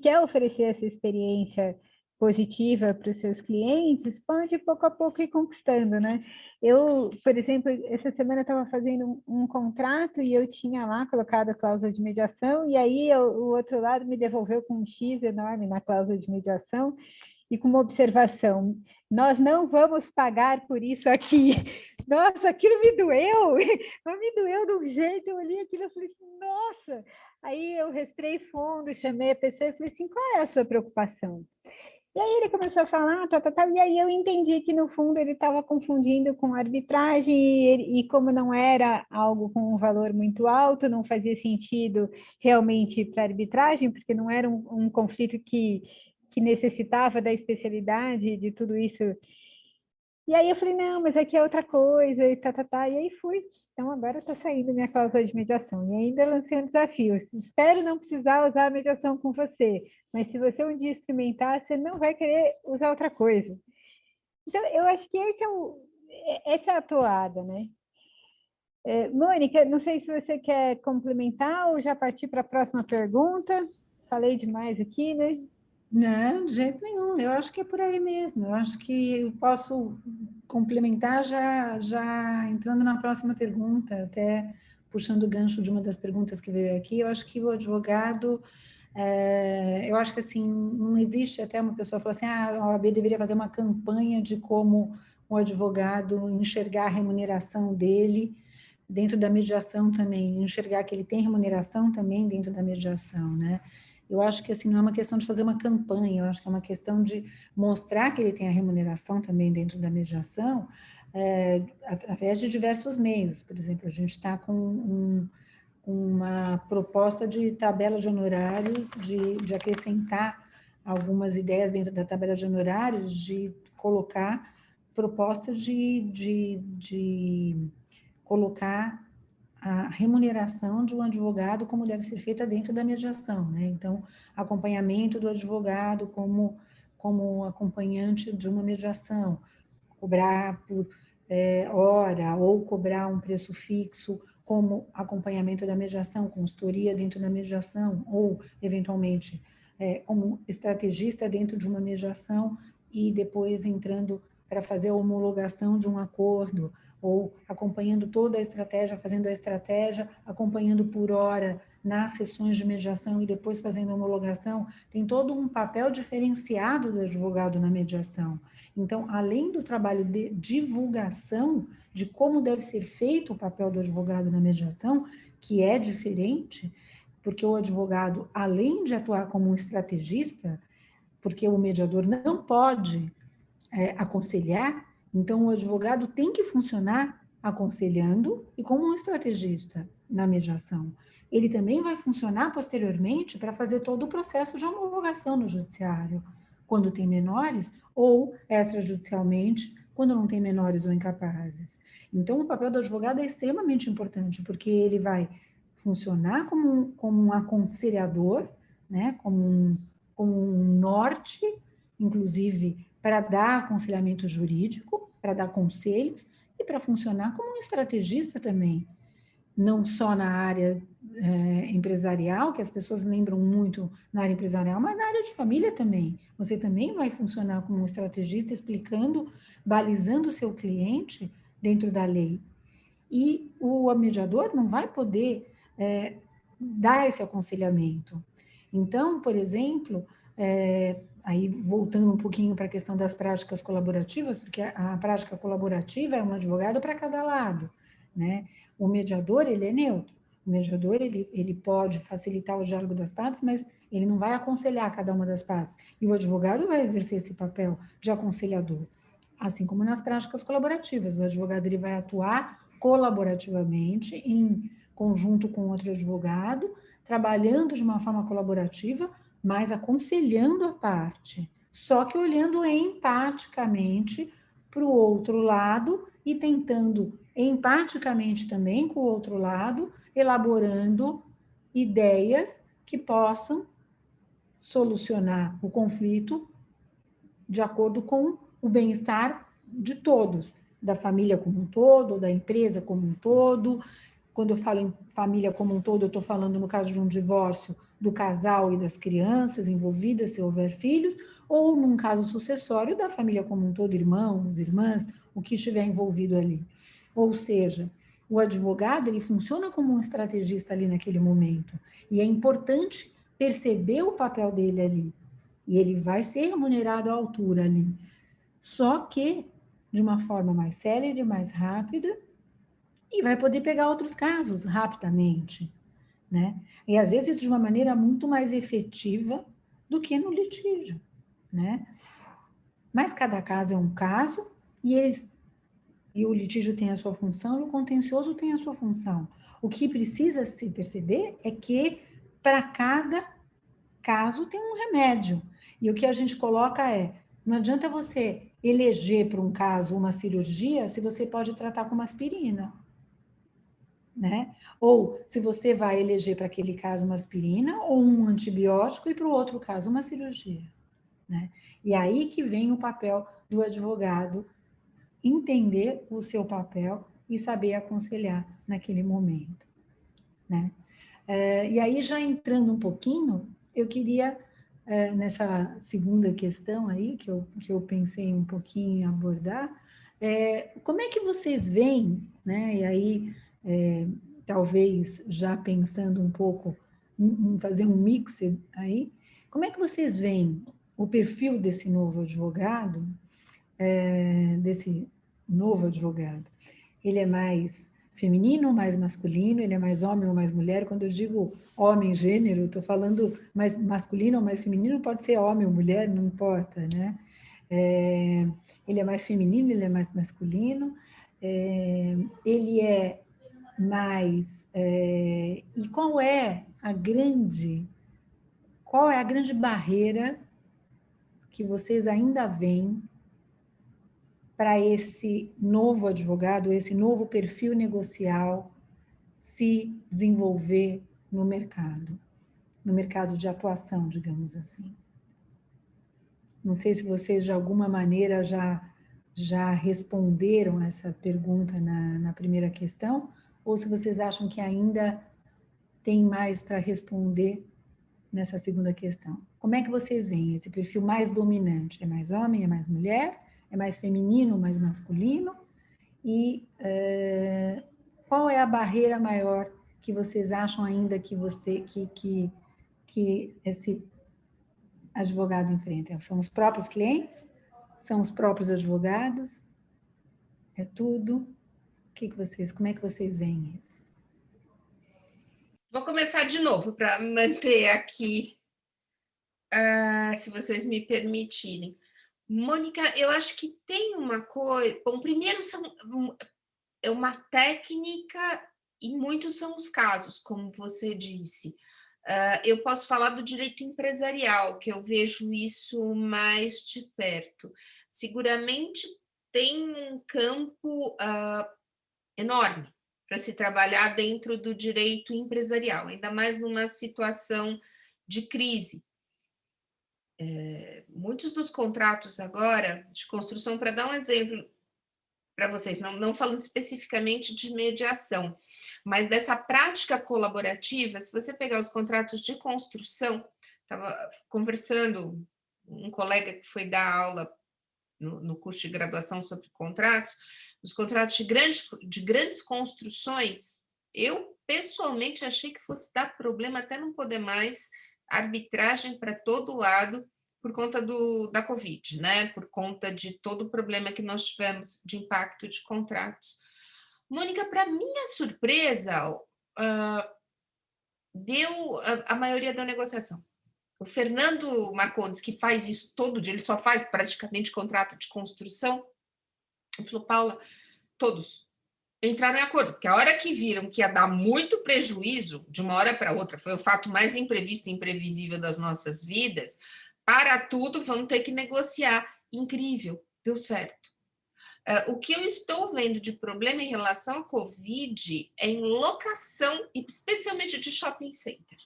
S3: quer oferecer essa experiência positiva para os seus clientes, pode pouco a pouco ir conquistando, né? Eu, por exemplo, essa semana estava fazendo um contrato e eu tinha lá colocado a cláusula de mediação, e aí o outro lado me devolveu com um X enorme na cláusula de mediação e com uma observação: nós não vamos pagar por isso aqui. Nossa, aquilo me doeu, mas me doeu de um jeito, eu olhei aquilo e falei assim, nossa! Aí eu respirei fundo, chamei a pessoa e falei assim, qual é a sua preocupação? E aí ele começou a falar, e aí eu entendi que, no fundo, ele estava confundindo com arbitragem e como não era algo com um valor muito alto, não fazia sentido realmente para arbitragem, porque não era um conflito que necessitava da especialidade de tudo isso. E aí eu falei, não, mas aqui é outra coisa, e e aí fui. Então, agora está saindo minha cláusula de mediação. E ainda lancei um desafio. Espero não precisar usar a mediação com você, mas se você um dia experimentar, você não vai querer usar outra coisa. Então, eu acho que essa é a toada, né? Mônica, não sei se você quer complementar ou já partir para a próxima pergunta. Falei demais aqui, né?
S2: Não, de jeito nenhum. Eu acho que é por aí mesmo. Eu acho que eu posso complementar já entrando na próxima pergunta, até puxando o gancho de uma das perguntas que veio aqui. Eu acho que o advogado, eu acho que assim, não existe, até uma pessoa falou assim, a OAB deveria fazer uma campanha de como o advogado enxergar a remuneração dele dentro da mediação também, enxergar que ele tem remuneração também dentro da mediação, né? Eu acho que assim, não é uma questão de fazer uma campanha, eu acho que é uma questão de mostrar que ele tem a remuneração também dentro da mediação, através de diversos meios. Por exemplo, a gente está com uma proposta de tabela de honorários, de acrescentar algumas ideias dentro da tabela de honorários, de colocar propostas de colocar a remuneração de um advogado como deve ser feita dentro da mediação, né? Então, acompanhamento do advogado como acompanhante de uma mediação, cobrar por hora ou cobrar um preço fixo como acompanhamento da mediação, consultoria dentro da mediação ou, eventualmente, como estrategista dentro de uma mediação e depois entrando para fazer a homologação de um acordo, ou acompanhando toda a estratégia, fazendo a estratégia, acompanhando por hora nas sessões de mediação e depois fazendo a homologação, tem todo um papel diferenciado do advogado na mediação. Então, além do trabalho de divulgação de como deve ser feito o papel do advogado na mediação, que é diferente, porque o advogado, além de atuar como um estrategista, porque o mediador não pode aconselhar, então o advogado tem que funcionar aconselhando e como um estrategista na mediação. Ele também vai funcionar posteriormente para fazer todo o processo de homologação no judiciário, quando tem menores, ou extrajudicialmente, quando não tem menores ou incapazes. Então, o papel do advogado é extremamente importante, porque ele vai funcionar como um aconselhador, né, como um norte, inclusive, para dar aconselhamento jurídico, para dar conselhos, e para funcionar como um estrategista também, não só na área empresarial, que as pessoas lembram muito na área empresarial, mas na área de família também. Você também vai funcionar como um estrategista, explicando, balizando o seu cliente dentro da lei. E o mediador não vai poder dar esse aconselhamento. Então, por exemplo, aí voltando um pouquinho para a questão das práticas colaborativas, porque a prática colaborativa é um advogado para cada lado, né? O mediador, ele é neutro. O mediador, ele pode facilitar o diálogo das partes, mas ele não vai aconselhar cada uma das partes. E o advogado vai exercer esse papel de aconselhador. Assim como nas práticas colaborativas, o advogado ele vai atuar colaborativamente, em conjunto com outro advogado, trabalhando de uma forma colaborativa, mas aconselhando a parte, só que olhando empaticamente para o outro lado e tentando empaticamente também com o outro lado, elaborando ideias que possam solucionar o conflito de acordo com o bem-estar de todos, da família como um todo, da empresa como um todo. Quando eu falo em família como um todo, eu estou falando, no caso de um divórcio, do casal e das crianças envolvidas, se houver filhos, ou num caso sucessório, da família como um todo, irmãos, irmãs, o que estiver envolvido ali. Ou seja, o advogado, ele funciona como um estrategista ali naquele momento, e é importante perceber o papel dele ali, e ele vai ser remunerado à altura ali, só que de uma forma mais célere, mais rápida, e vai poder pegar outros casos rapidamente, né? E às vezes de uma maneira muito mais efetiva do que no litígio, né? Mas cada caso é um caso e o litígio tem a sua função e o contencioso tem a sua função. O que precisa se perceber é que para cada caso tem um remédio. E o que a gente coloca não adianta você eleger para um caso uma cirurgia se você pode tratar com uma aspirina, né? Ou se você vai eleger para aquele caso uma aspirina ou um antibiótico e para o outro caso uma cirurgia, né? E aí que vem o papel do advogado, entender o seu papel e saber aconselhar naquele momento, né? E aí, já entrando um pouquinho, eu queria, nessa segunda questão aí, que eu pensei um pouquinho em abordar, como é que vocês veem, né? E aí, talvez já pensando um pouco em fazer um mix aí, como é que vocês veem o perfil desse novo advogado, Ele é mais feminino ou mais masculino? Ele é mais homem ou mais mulher? Quando eu digo homem, gênero, estou falando mais masculino ou mais feminino, pode ser homem ou mulher, não importa, né? Ele é mais feminino, ele é mais masculino, ele é mais... e qual é a grande barreira que vocês ainda veem para esse novo advogado, esse novo perfil negocial se desenvolver no mercado de atuação, digamos assim? Não sei se vocês, de alguma maneira, já responderam essa pergunta na primeira questão, ou se vocês acham que ainda tem mais para responder nessa segunda questão. Como é que vocês veem esse perfil mais dominante? É mais homem, é mais mulher? É mais feminino, mais masculino? E qual é a barreira maior que vocês acham ainda que esse advogado enfrenta? São os próprios clientes? São os próprios advogados? É tudo? Como é que vocês veem isso?
S4: Vou começar de novo para manter aqui, se vocês me permitirem. Mônica, eu acho que tem uma coisa... Bom, primeiro é uma técnica e muitos são os casos, como você disse. Eu posso falar do direito empresarial, que eu vejo isso mais de perto. Seguramente tem um campo enorme para se trabalhar dentro do direito empresarial, ainda mais numa situação de crise. Muitos dos contratos agora de construção, para dar um exemplo para vocês, não falando especificamente de mediação, mas dessa prática colaborativa, se você pegar os contratos de construção, estava conversando um colega que foi dar aula no curso de graduação sobre contratos, os contratos de grandes construções, eu pessoalmente achei que fosse dar problema até não poder mais, arbitragem para todo lado, por conta da Covid, né? Por conta de todo o problema que nós tivemos de impacto de contratos. Mônica, para minha surpresa, a maioria da negociação. O Fernando Marcondes, que faz isso todo dia, ele só faz praticamente contrato de construção, ele falou, Paula, todos entraram em acordo, porque a hora que viram que ia dar muito prejuízo, de uma hora para outra, foi o fato mais imprevisto e imprevisível das nossas vidas, para tudo, vamos ter que negociar. Incrível, deu certo. O que eu estou vendo de problema em relação à Covid é em locação, especialmente de shopping center.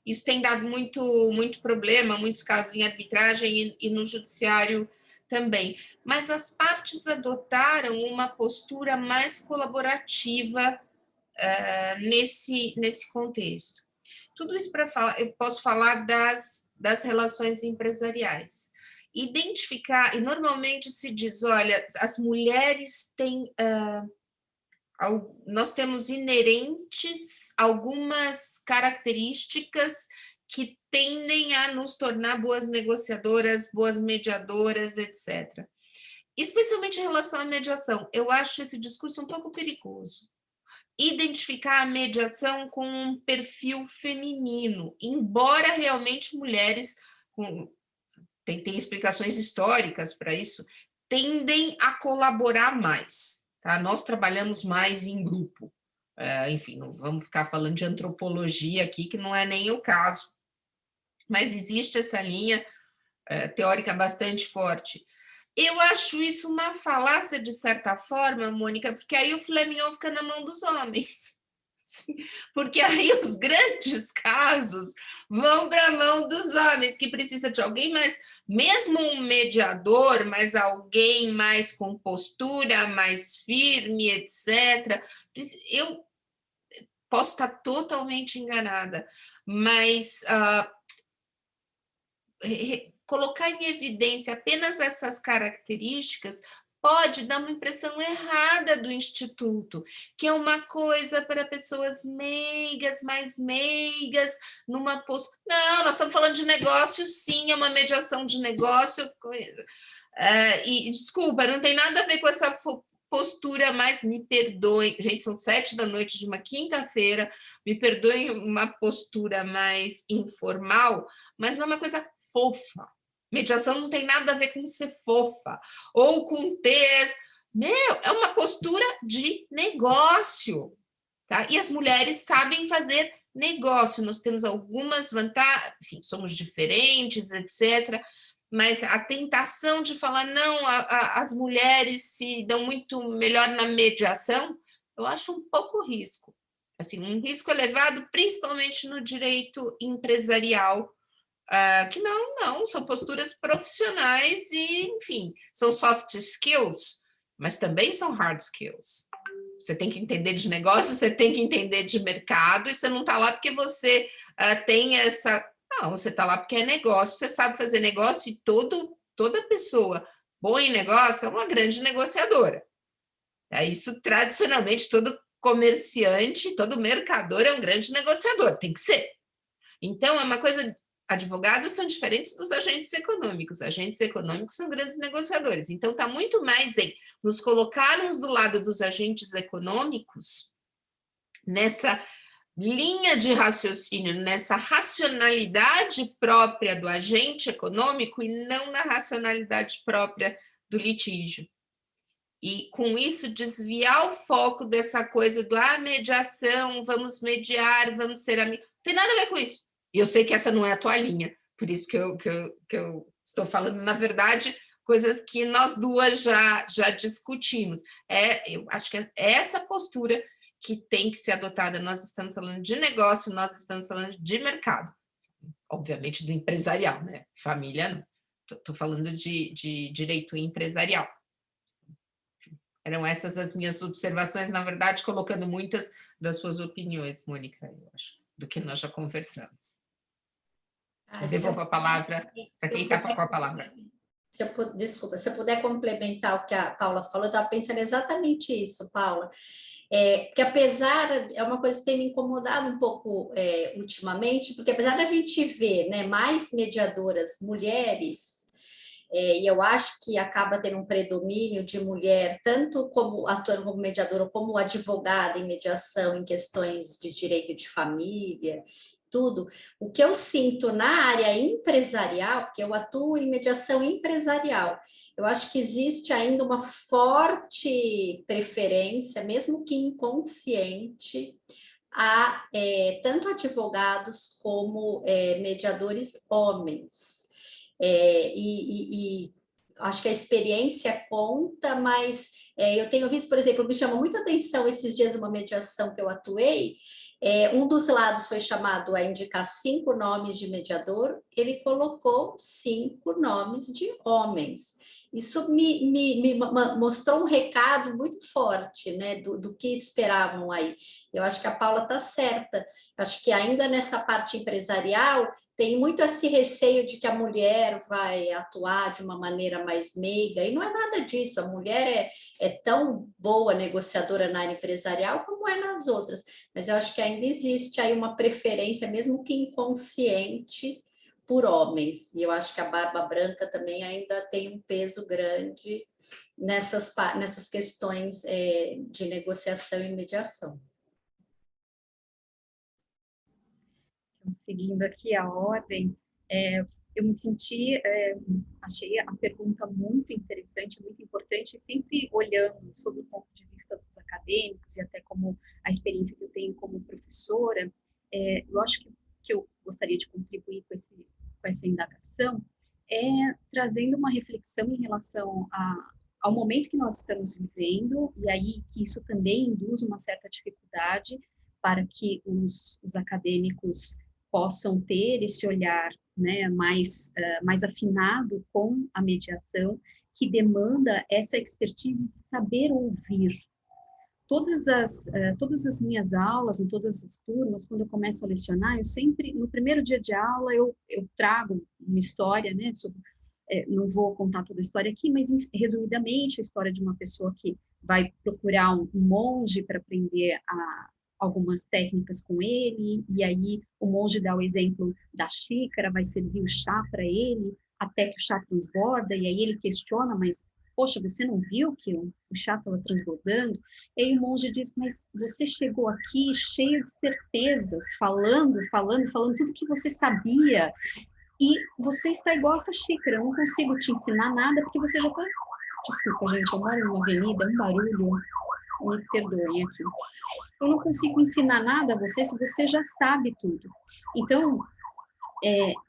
S4: Isso tem dado muito problema, muitos casos em arbitragem e no judiciário também. Mas as partes adotaram uma postura mais colaborativa nesse contexto. Tudo isso para falar, eu posso falar das relações empresariais. Identificar, e normalmente se diz, olha, as mulheres têm... nós temos inerentes algumas características que tendem a nos tornar boas negociadoras, boas mediadoras, etc. Especialmente em relação à mediação, eu acho esse discurso um pouco perigoso. Identificar a mediação com um perfil feminino, embora realmente mulheres, tem explicações históricas para isso, tendem a colaborar mais. Tá? Nós trabalhamos mais em grupo. Enfim, não vamos ficar falando de antropologia aqui, que não é nem o caso. Mas existe essa linha teórica bastante forte. Eu acho isso uma falácia, de certa forma, Mônica, porque aí o filé mignon fica na mão dos homens, porque aí os grandes casos vão para a mão dos homens, que precisa de alguém mais, mesmo um mediador, mas alguém mais com postura, mais firme, etc. Eu posso estar totalmente enganada, mas colocar em evidência apenas essas características pode dar uma impressão errada do Instituto, que é uma coisa para pessoas meigas, mais meigas, numa postura... Não, nós estamos falando de negócio, sim, é uma mediação de negócio. E, desculpa, não tem nada a ver com essa postura mais, me perdoem, gente, são 7h de uma quinta-feira, me perdoem uma postura mais informal, mas não é uma coisa fofa. Mediação não tem nada a ver com ser fofa, ou com ter... é uma postura de negócio, tá? E as mulheres sabem fazer negócio, nós temos algumas vantagens, enfim, somos diferentes, etc., mas a tentação de falar, não, as mulheres se dão muito melhor na mediação, eu acho um pouco risco. Assim, um risco elevado, principalmente no direito empresarial, que não, são posturas profissionais e, enfim, são soft skills, mas também são hard skills. Você tem que entender de negócio, você tem que entender de mercado, e você não está lá porque você tem essa... Não, você está lá porque é negócio, você sabe fazer negócio, e toda pessoa boa em negócio é uma grande negociadora. Isso, tradicionalmente, todo comerciante, todo mercador é um grande negociador, tem que ser. Então, é uma coisa... Advogados são diferentes dos agentes econômicos. Agentes econômicos são grandes negociadores. Então, está muito mais em nos colocarmos do lado dos agentes econômicos, nessa linha de raciocínio, nessa racionalidade própria do agente econômico e não na racionalidade própria do litígio. E, com isso, desviar o foco dessa coisa do mediação, vamos mediar, vamos ser amigos. Não tem nada a ver com isso. E eu sei que essa não é a tua linha, por isso que eu estou falando, na verdade, coisas que nós duas já discutimos. Eu acho que é essa postura que tem que ser adotada. Nós estamos falando de negócio, nós estamos falando de mercado. Obviamente do empresarial, né? Família não. Estou falando de direito empresarial. Eram essas as minhas observações, na verdade, colocando muitas das suas opiniões, Mônica, eu acho, do que nós já conversamos. Devolvo a palavra para quem está com a palavra.
S5: Desculpa, se eu puder complementar o que a Paula falou, eu estava pensando exatamente isso, Paula. Porque apesar, é uma coisa que tem me incomodado um pouco ultimamente, porque apesar da gente ver, né, mais mediadoras mulheres, e eu acho que acaba tendo um predomínio de mulher, tanto como atuando como mediadora, como advogada em mediação em questões de direito de família, tudo. O que eu sinto na área empresarial, porque eu atuo em mediação empresarial, eu acho que existe ainda uma forte preferência, mesmo que inconsciente, a tanto advogados como mediadores homens. Acho que a experiência conta, mas eu tenho visto, por exemplo, me chamou muita atenção esses dias uma mediação que eu atuei, um dos lados foi chamado a indicar 5 nomes de mediador, ele colocou 5 nomes de homens. Isso me mostrou um recado muito forte, né, do que esperavam aí. Eu acho que a Paula está certa. Acho que ainda nessa parte empresarial tem muito esse receio de que a mulher vai atuar de uma maneira mais meiga, e não é nada disso. A mulher é tão boa negociadora na área empresarial como é nas outras. Mas eu acho que ainda existe aí uma preferência, mesmo que inconsciente, por homens, e eu acho que a barba branca também ainda tem um peso grande nessas questões de negociação e mediação.
S6: Então, seguindo aqui a ordem, eu me senti, achei a pergunta muito interessante, muito importante, sempre olhando sob o ponto de vista dos acadêmicos e até como a experiência que eu tenho como professora. Eu acho que eu gostaria de contribuir com essa indagação, trazendo uma reflexão em relação ao momento que nós estamos vivendo, e aí que isso também induz uma certa dificuldade para que os acadêmicos possam ter esse olhar, né, mais afinado com a mediação, que demanda essa expertise de saber ouvir. Todas as minhas aulas, em todas as turmas, quando eu começo a lecionar, eu sempre, no primeiro dia de aula, eu trago uma história, né, sobre, não vou contar toda a história aqui, mas resumidamente, a história de uma pessoa que vai procurar um monge para aprender algumas técnicas com ele, e aí o monge dá o exemplo da xícara, vai servir o chá para ele, até que o chá transborda, e aí ele questiona, mas, poxa, você não viu que o chá estava transbordando? E aí o monge diz, mas você chegou aqui cheio de certezas, falando tudo que você sabia, e você está igual a essa xícara, eu não consigo te ensinar nada, porque você já está... Desculpa, gente, eu moro numa avenida, um barulho, me perdoem aqui. Eu não consigo ensinar nada a você se você já sabe tudo. Então,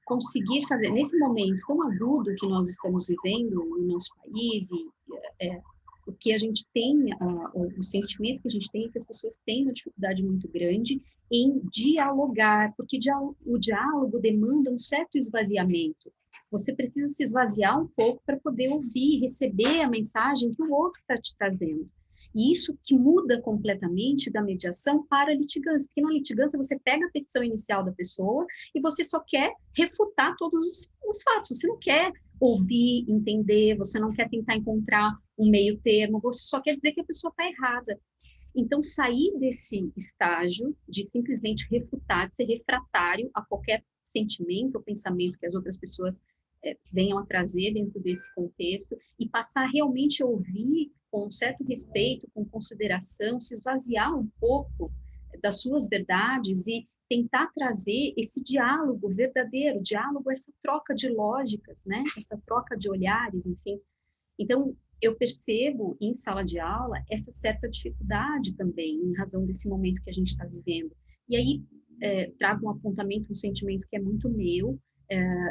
S6: conseguir fazer, nesse momento tão agudo que nós estamos vivendo no nosso país, e o que a gente tem, o sentimento que a gente tem é que as pessoas têm uma dificuldade muito grande em dialogar, porque o diálogo demanda um certo esvaziamento. Você precisa se esvaziar um pouco para poder ouvir, receber a mensagem que o outro está te trazendo. E isso que muda completamente da mediação para a litigância, porque na litigância você pega a petição inicial da pessoa e você só quer refutar todos os fatos, você não quer ouvir, entender, você não quer tentar encontrar um meio termo, você só quer dizer que a pessoa está errada. Então, sair desse estágio de simplesmente refutar, de ser refratário a qualquer sentimento ou pensamento que as outras pessoas venham a trazer dentro desse contexto e passar realmente a ouvir com um certo respeito, com consideração, se esvaziar um pouco das suas verdades e tentar trazer esse diálogo verdadeiro, diálogo, essa troca de lógicas, né? Essa troca de olhares, enfim. Então, eu percebo em sala de aula essa certa dificuldade também, em razão desse momento que a gente está vivendo. E aí, trago um apontamento, um sentimento que é muito meu,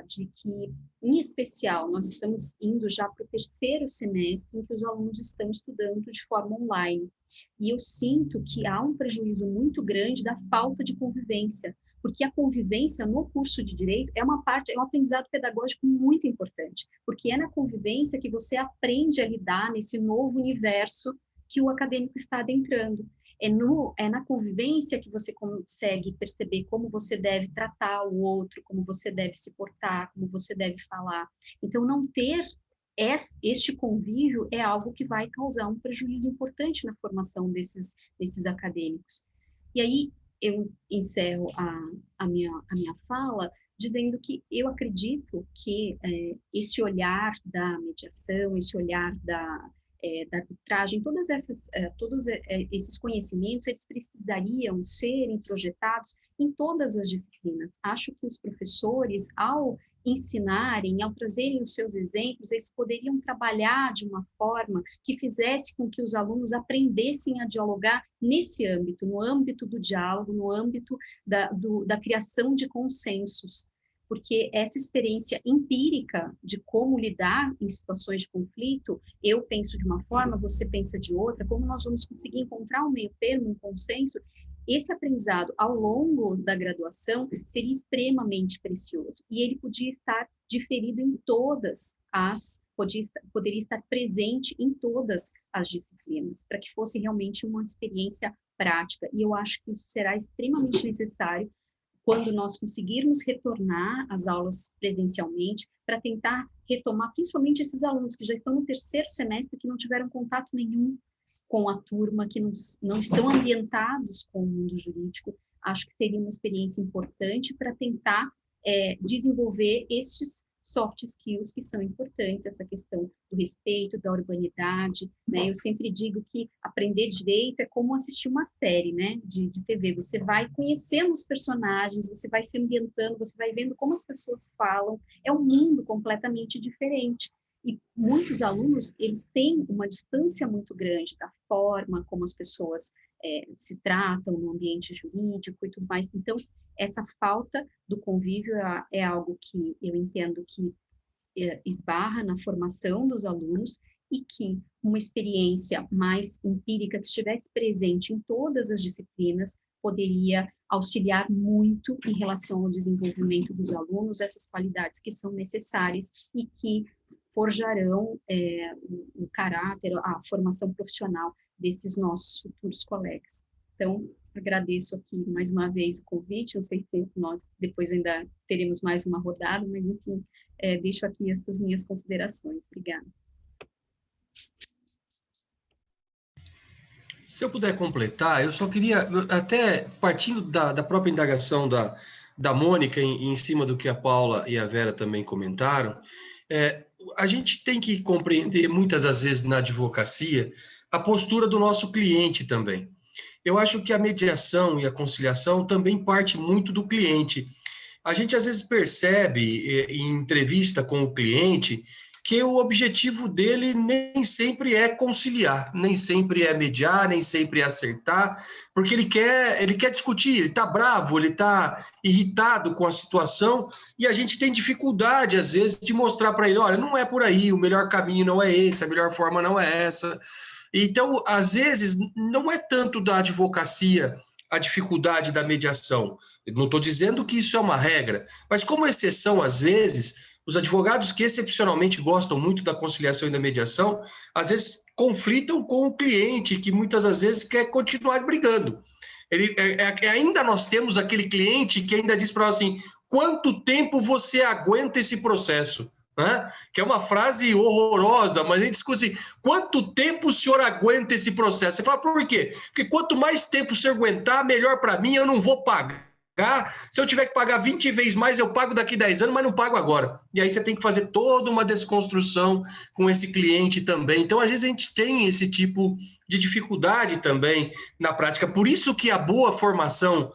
S6: de que, em especial, nós estamos indo já para o terceiro semestre em que os alunos estão estudando de forma online. E eu sinto que há um prejuízo muito grande da falta de convivência, porque a convivência no curso de Direito é um aprendizado pedagógico muito importante, porque é na convivência que você aprende a lidar nesse novo universo que o acadêmico está adentrando. É na convivência que você consegue perceber como você deve tratar o outro, como você deve se portar, como você deve falar. Então, não ter este convívio é algo que vai causar um prejuízo importante na formação desses acadêmicos. E aí, eu encerro a minha fala dizendo que eu acredito que esse olhar da mediação, esse olhar da arbitragem, todos esses conhecimentos, eles precisariam ser introjetados em todas as disciplinas. Acho que os professores, ao ensinarem, ao trazerem os seus exemplos, eles poderiam trabalhar de uma forma que fizesse com que os alunos aprendessem a dialogar nesse âmbito, no âmbito do diálogo, no âmbito da criação de consensos, porque essa experiência empírica de como lidar em situações de conflito, eu penso de uma forma, você pensa de outra, como nós vamos conseguir encontrar um meio termo, um consenso, esse aprendizado ao longo da graduação seria extremamente precioso, e ele podia estar diferido em poderia estar presente em todas as disciplinas, para que fosse realmente uma experiência prática, e eu acho que isso será extremamente necessário quando nós conseguirmos retornar às aulas presencialmente, para tentar retomar, principalmente esses alunos que já estão no terceiro semestre, que não tiveram contato nenhum com a turma, que não estão ambientados com o mundo jurídico. Acho que seria uma experiência importante para tentar desenvolver esses soft skills que são importantes, essa questão do respeito, da urbanidade, né? Eu sempre digo que aprender direito é como assistir uma série, né, de TV. Você vai conhecendo os personagens, você vai se ambientando, você vai vendo como as pessoas falam, é um mundo completamente diferente. E muitos alunos, eles têm uma distância muito grande da forma como as pessoas se tratam no ambiente jurídico e tudo mais. Então, essa falta do convívio é algo que eu entendo que esbarra na formação dos alunos e que uma experiência mais empírica que estivesse presente em todas as disciplinas poderia auxiliar muito em relação ao desenvolvimento dos alunos, essas qualidades que são necessárias e que forjarão o caráter, a formação profissional desses nossos futuros colegas. Então, agradeço aqui mais uma vez o convite, não sei se nós depois ainda teremos mais uma rodada, mas enfim, deixo aqui essas minhas considerações. Obrigada.
S7: Se eu puder completar, eu só queria, até partindo da própria indagação da Mônica, em cima do que a Paula e a Vera também comentaram, a gente tem que compreender, muitas das vezes na advocacia, a postura do nosso cliente também. Eu acho que a mediação e a conciliação também parte muito do cliente. A gente, às vezes, percebe, em entrevista com o cliente, que o objetivo dele nem sempre é conciliar, nem sempre é mediar, nem sempre é acertar, porque ele quer discutir, ele está bravo, ele está irritado com a situação, e a gente tem dificuldade, às vezes, de mostrar para ele, olha, não é por aí, o melhor caminho não é esse, a melhor forma não é essa. Então, às vezes, não é tanto da advocacia a dificuldade da mediação. Eu não estou dizendo que isso é uma regra, mas como exceção, às vezes, os advogados que excepcionalmente gostam muito da conciliação e da mediação, às vezes conflitam com o cliente, que muitas das vezes quer continuar brigando. Ainda nós temos aquele cliente que ainda diz para nós assim, quanto tempo você aguenta esse processo? Né? Que é uma frase horrorosa, mas a gente discute assim, quanto tempo o senhor aguenta esse processo? Você fala, por quê? Porque quanto mais tempo você aguentar, melhor para mim, eu não vou pagar. Se eu tiver que pagar 20 vezes mais, eu pago daqui 10 anos, mas não pago agora. E aí você tem que fazer toda uma desconstrução com esse cliente também. Então, às vezes, a gente tem esse tipo de dificuldade também na prática. Por isso que a boa formação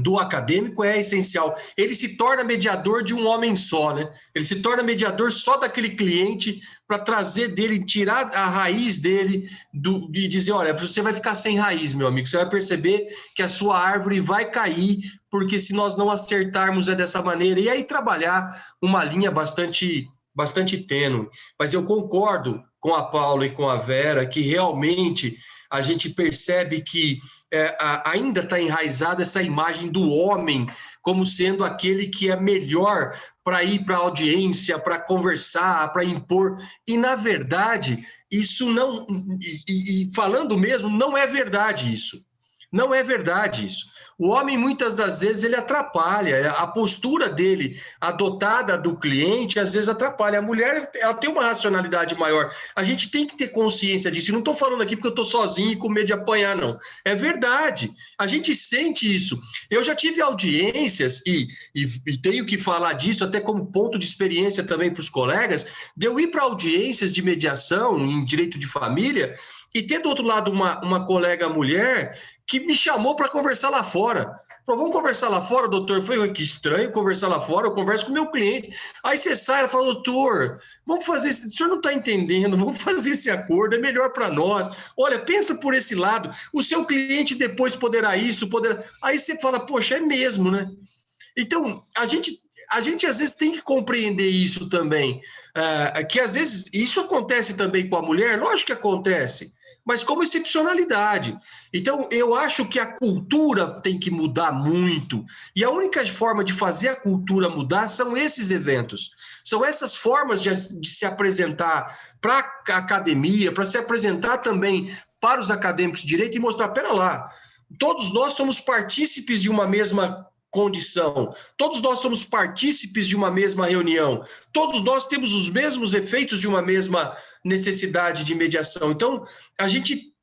S7: do acadêmico é essencial. Ele se torna mediador de um homem só, né? Ele se torna mediador só daquele cliente para trazer dele, tirar a raiz dele e dizer, olha, você vai ficar sem raiz, meu amigo. Você vai perceber que a sua árvore vai cair, porque se nós não acertarmos dessa maneira. E aí trabalhar uma linha bastante tênue. Mas eu concordo com a Paula e com a Vera que realmente a gente percebe que ainda está enraizada essa imagem do homem como sendo aquele que é melhor para ir para a audiência, para conversar, para impor. E, na verdade, isso não... E falando mesmo, não é verdade isso. Não é verdade isso. O homem, muitas das vezes, ele atrapalha. A postura dele, adotada do cliente, às vezes atrapalha. A mulher, ela tem uma racionalidade maior. A gente tem que ter consciência disso. E não estou falando aqui porque eu estou sozinho e com medo de apanhar, não. É verdade. A gente sente isso. Eu já tive audiências, e tenho que falar disso até como ponto de experiência também para os colegas, de eu ir para audiências de mediação em direito de família e ter do outro lado uma colega mulher que me chamou para conversar lá fora. Falou, vamos conversar lá fora, doutor? Foi que estranho conversar lá fora, eu converso com o meu cliente. Aí você sai e fala, doutor, vamos fazer, o senhor não está entendendo, vamos fazer esse acordo, é melhor para nós. Olha, pensa por esse lado, o seu cliente depois poderá isso, poderá... Aí você fala, poxa, é mesmo, né? Então, a gente às vezes tem que compreender isso também, que às vezes isso acontece também com a mulher, lógico que acontece, mas como excepcionalidade. Então, eu acho que a cultura tem que mudar muito, e a única forma de fazer a cultura mudar são esses eventos, são essas formas de se apresentar para a academia, para se apresentar também para os acadêmicos de direito e mostrar, pera lá, todos nós somos partícipes de uma mesma condição, todos nós somos partícipes de uma mesma reunião, todos nós temos os mesmos efeitos de uma mesma necessidade de mediação. Então, a gente,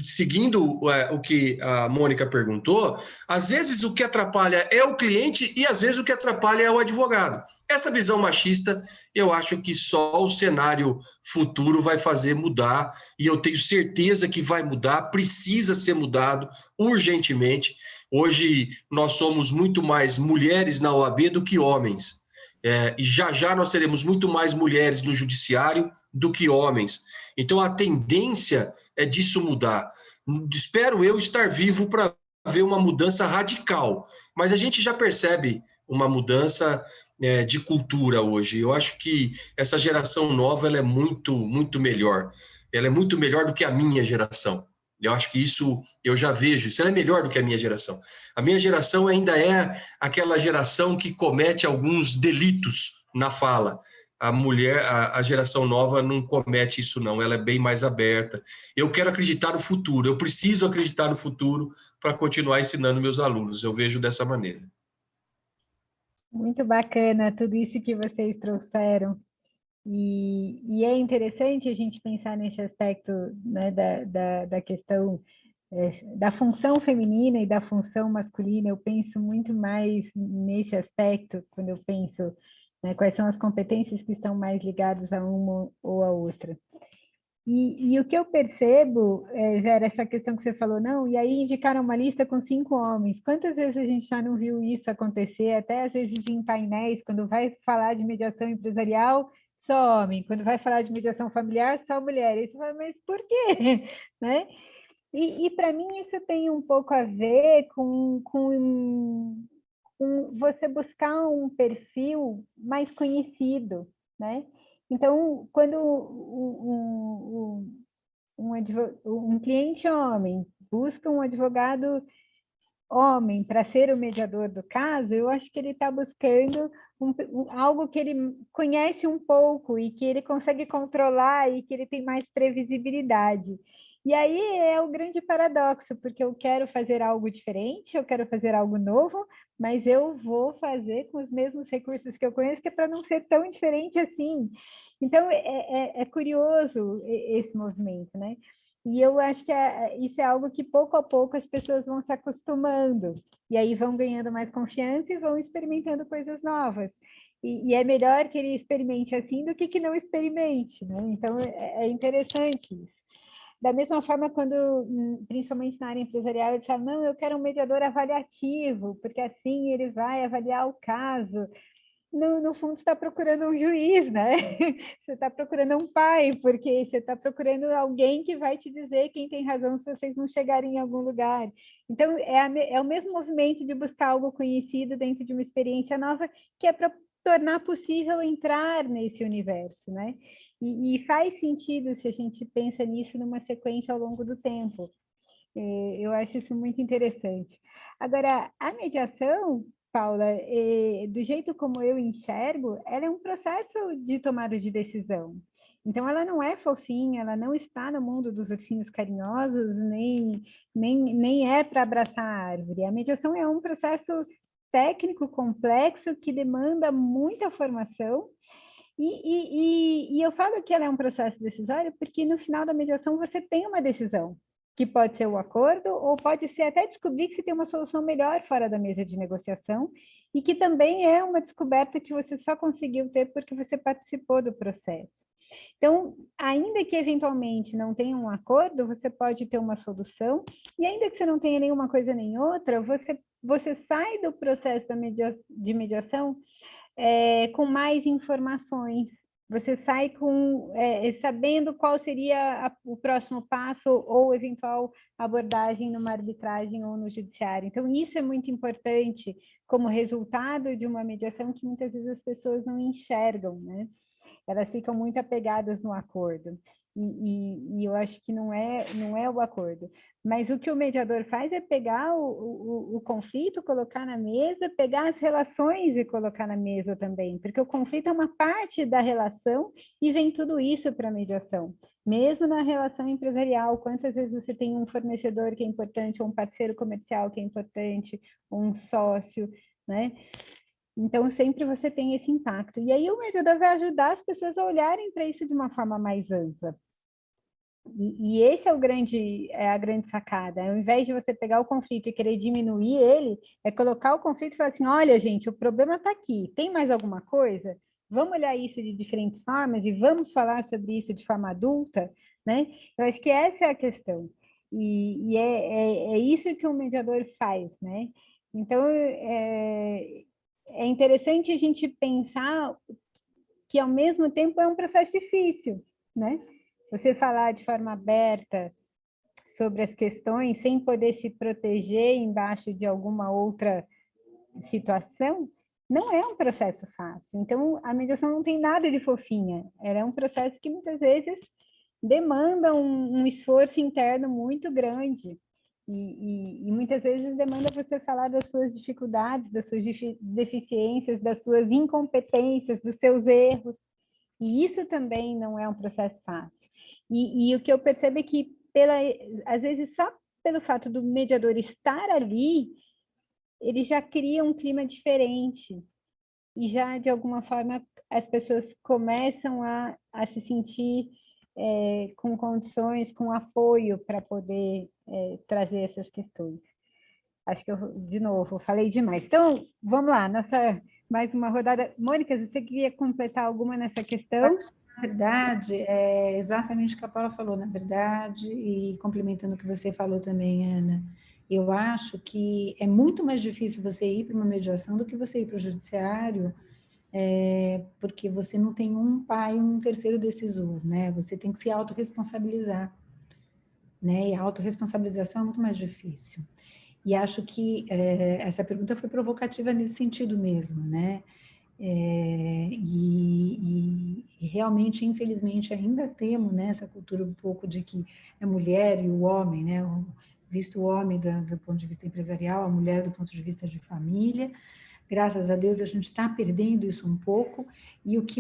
S7: seguindo o que a Mônica perguntou, às vezes o que atrapalha é o cliente e às vezes o que atrapalha é o advogado. Essa visão machista, eu acho que só o cenário futuro vai fazer mudar, e eu tenho certeza que vai mudar, precisa ser mudado urgentemente. Hoje nós somos muito mais mulheres na OAB do que homens. E já nós seremos muito mais mulheres no judiciário do que homens. Então a tendência é disso mudar. Espero eu estar vivo para ver uma mudança radical, mas a gente já percebe uma mudança de cultura hoje. Eu acho que essa geração nova ela é muito, muito melhor. Ela é muito melhor do que a minha geração. Eu acho que isso, eu já vejo, isso é melhor do que a minha geração. A minha geração ainda é aquela geração que comete alguns delitos na fala. A mulher, a geração nova não comete isso não, ela é bem mais aberta. Eu quero acreditar no futuro, eu preciso acreditar no futuro para continuar ensinando meus alunos, eu vejo dessa maneira.
S3: Muito bacana tudo isso que vocês trouxeram. E é interessante a gente pensar nesse aspecto, né, da questão da função feminina e da função masculina. Eu penso muito mais nesse aspecto quando eu penso, né, quais são as competências que estão mais ligadas a uma ou a outra. E o que eu percebo, Vera, essa questão que você falou, não, e aí indicaram uma lista com 5 homens. Quantas vezes a gente já não viu isso acontecer, até às vezes em painéis, quando vai falar de mediação empresarial, só homem, quando vai falar de mediação familiar, só mulher. Aí você fala, mas por quê? Né? E para mim isso tem um pouco a ver com você buscar um perfil mais conhecido, né? Então, quando um cliente homem busca um advogado homem para ser o mediador do caso, eu acho que ele está buscando algo que ele conhece um pouco e que ele consegue controlar e que ele tem mais previsibilidade. E aí é o grande paradoxo, porque eu quero fazer algo diferente, eu quero fazer algo novo, mas eu vou fazer com os mesmos recursos que eu conheço, que é para não ser tão diferente assim. Então, é curioso esse movimento, né? E eu acho que isso é algo que, pouco a pouco, as pessoas vão se acostumando. E aí vão ganhando mais confiança e vão experimentando coisas novas. E é melhor que ele experimente assim do que não experimente, né? Então, é interessante isso. Da mesma forma, quando, principalmente na área empresarial, eles falam, não, eu quero um mediador avaliativo, porque assim ele vai avaliar o caso. No fundo, você está procurando um juiz, né? Você está procurando um pai, porque você está procurando alguém que vai te dizer quem tem razão se vocês não chegarem em algum lugar. Então, é o mesmo movimento de buscar algo conhecido dentro de uma experiência nova, que é para tornar possível entrar nesse universo, né? E faz sentido se a gente pensa nisso numa sequência ao longo do tempo. Eu acho isso muito interessante. Agora, a mediação, Paula, do jeito como eu enxergo, ela é um processo de tomada de decisão. Então, ela não é fofinha, ela não está no mundo dos ursinhos carinhosos, nem é para abraçar a árvore. A mediação é um processo técnico complexo que demanda muita formação. E eu falo que ela é um processo decisório porque no final da mediação você tem uma decisão, que pode ser o acordo, ou pode ser até descobrir que você tem uma solução melhor fora da mesa de negociação, e que também é uma descoberta que você só conseguiu ter porque você participou do processo. Então, ainda que eventualmente não tenha um acordo, você pode ter uma solução, e ainda que você não tenha nenhuma coisa nem outra, você sai do processo de mediação com mais informações. Você sai sabendo qual seria o próximo passo ou eventual abordagem numa arbitragem ou no judiciário. Então, isso é muito importante como resultado de uma mediação que muitas vezes as pessoas não enxergam, né? Elas ficam muito apegadas no acordo. E eu acho que não é o acordo. Mas o que o mediador faz é pegar o conflito, colocar na mesa, pegar as relações e colocar na mesa também, porque o conflito é uma parte da relação e vem tudo isso para a mediação. Mesmo na relação empresarial, quantas vezes você tem um fornecedor que é importante, ou um parceiro comercial que é importante, ou um sócio, né? Então, sempre você tem esse impacto. E aí o mediador vai ajudar as pessoas a olharem para isso de uma forma mais ampla. E esse é a grande sacada. Ao invés de você pegar o conflito e querer diminuir ele, é colocar o conflito e falar assim, olha, gente, o problema está aqui. Tem mais alguma coisa? Vamos olhar isso de diferentes formas e vamos falar sobre isso de forma adulta, né? Eu acho que essa é a questão. E é isso que o mediador faz, né? Então, é interessante a gente pensar que, ao mesmo tempo, é um processo difícil, né? Você falar de forma aberta sobre as questões, sem poder se proteger embaixo de alguma outra situação, não é um processo fácil. Então, a mediação não tem nada de fofinha. Ela é um processo que, muitas vezes, demanda um esforço interno muito grande. E muitas vezes demanda você falar das suas dificuldades, das suas deficiências, das suas incompetências, dos seus erros. E isso também não é um processo fácil. E o que eu percebo é que, às vezes, só pelo fato do mediador estar ali, ele já cria um clima diferente. E já, de alguma forma, as pessoas começam a se sentir com condições, com apoio para poder trazer essas questões. Acho que eu, de novo, falei demais. Então, vamos lá, mais uma rodada. Mônica, você queria completar alguma nessa questão?
S2: Na verdade, é exatamente o que a Paula falou, na verdade, e complementando o que você falou também, Ana, eu acho que é muito mais difícil você ir para uma mediação do que você ir para o judiciário, porque você não tem um pai, um terceiro decisor, né? Você tem que se autorresponsabilizar, né? E a autorresponsabilização é muito mais difícil. E acho que essa pergunta foi provocativa nesse sentido mesmo, né? E realmente, infelizmente, ainda temos, né, essa cultura um pouco de que a mulher e o homem, né? Visto o homem do ponto de vista empresarial, a mulher do ponto de vista de família. Graças a Deus a gente está perdendo isso um pouco, e o que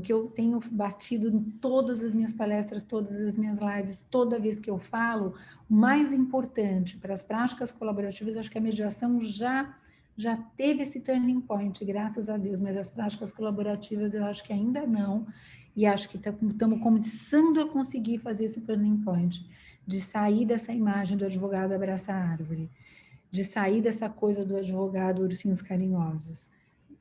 S2: eu tenho batido em todas as minhas palestras, todas as minhas lives, toda vez que eu falo, o mais importante para as práticas colaborativas, acho que a mediação já teve esse turning point, graças a Deus, mas as práticas colaborativas eu acho que ainda não, e acho que estamos começando a conseguir fazer esse turning point, de sair dessa imagem do advogado abraça a árvore, de sair dessa coisa do advogado ursinhos carinhosos,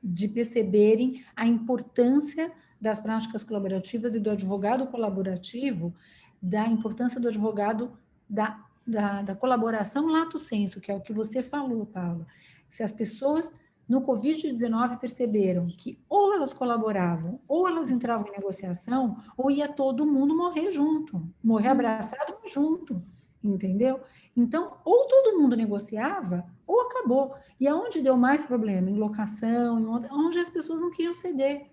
S2: de perceberem a importância das práticas colaborativas e do advogado colaborativo, da importância do advogado da colaboração lato sensu, que é o que você falou, Paula. Se as pessoas no Covid-19 perceberam que ou elas colaboravam, ou elas entravam em negociação, ou ia todo mundo morrer junto, morrer abraçado, mas junto, entendeu? Então, ou todo mundo negociava, ou acabou. E aonde deu mais problema? Em locação, onde as pessoas não queriam ceder,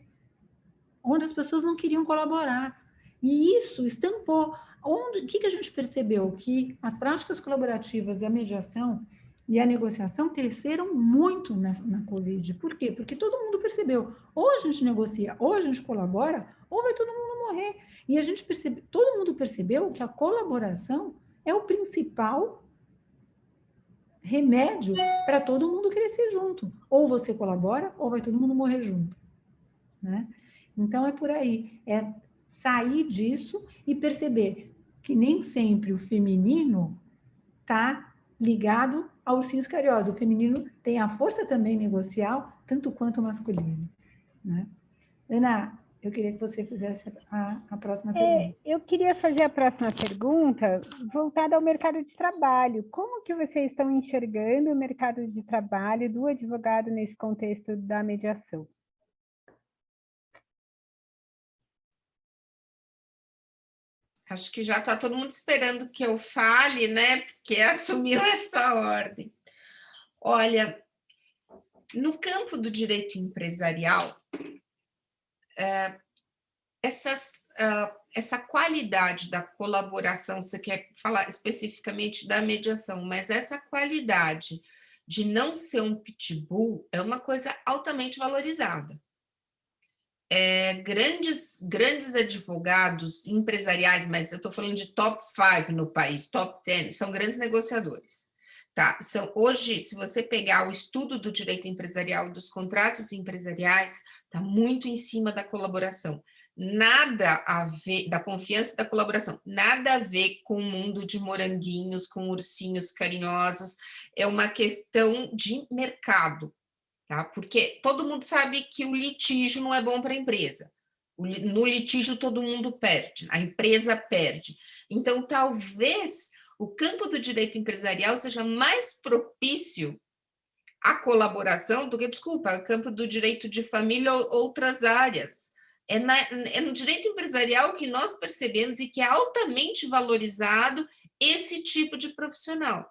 S2: onde as pessoas não queriam colaborar. E isso estampou. O que a gente percebeu? Que as práticas colaborativas e a mediação e a negociação cresceram muito na Covid. Por quê? Porque todo mundo percebeu. Ou a gente negocia, ou a gente colabora, ou vai todo mundo morrer. E a gente todo mundo percebeu que a colaboração é o principal remédio para todo mundo crescer junto. Ou você colabora, ou vai todo mundo morrer junto, né? Então, é por aí. É sair disso e perceber que nem sempre o feminino está ligado ao ursinhos carinhosos. O feminino tem a força também negocial, tanto quanto o masculino, né? Ana, eu queria que você fizesse a próxima pergunta.
S3: Eu queria fazer a próxima pergunta voltada ao mercado de trabalho. Como que vocês estão enxergando o mercado de trabalho do advogado nesse contexto da mediação?
S4: Acho que já está todo mundo esperando que eu fale, né? Porque assumiu essa ordem. Olha, no campo do direito empresarial, essa qualidade da colaboração, você quer falar especificamente da mediação, mas essa qualidade de não ser um pitbull é uma coisa altamente valorizada. Grandes advogados empresariais, mas eu estou falando de top 5 no país, top 10, são grandes negociadores. Tá? Hoje, se você pegar o estudo do direito empresarial, dos contratos empresariais, está muito em cima da colaboração. Nada a ver, da confiança e da colaboração, nada a ver com o mundo de moranguinhos, com ursinhos carinhosos, é uma questão de mercado. Tá? Porque todo mundo sabe que o litígio não é bom para a empresa. No litígio, todo mundo perde, a empresa perde. Então, talvez o campo do direito empresarial seja mais propício à colaboração do que, desculpa, o campo do direito de família ou outras áreas. É no direito empresarial que nós percebemos e que é altamente valorizado esse tipo de profissional,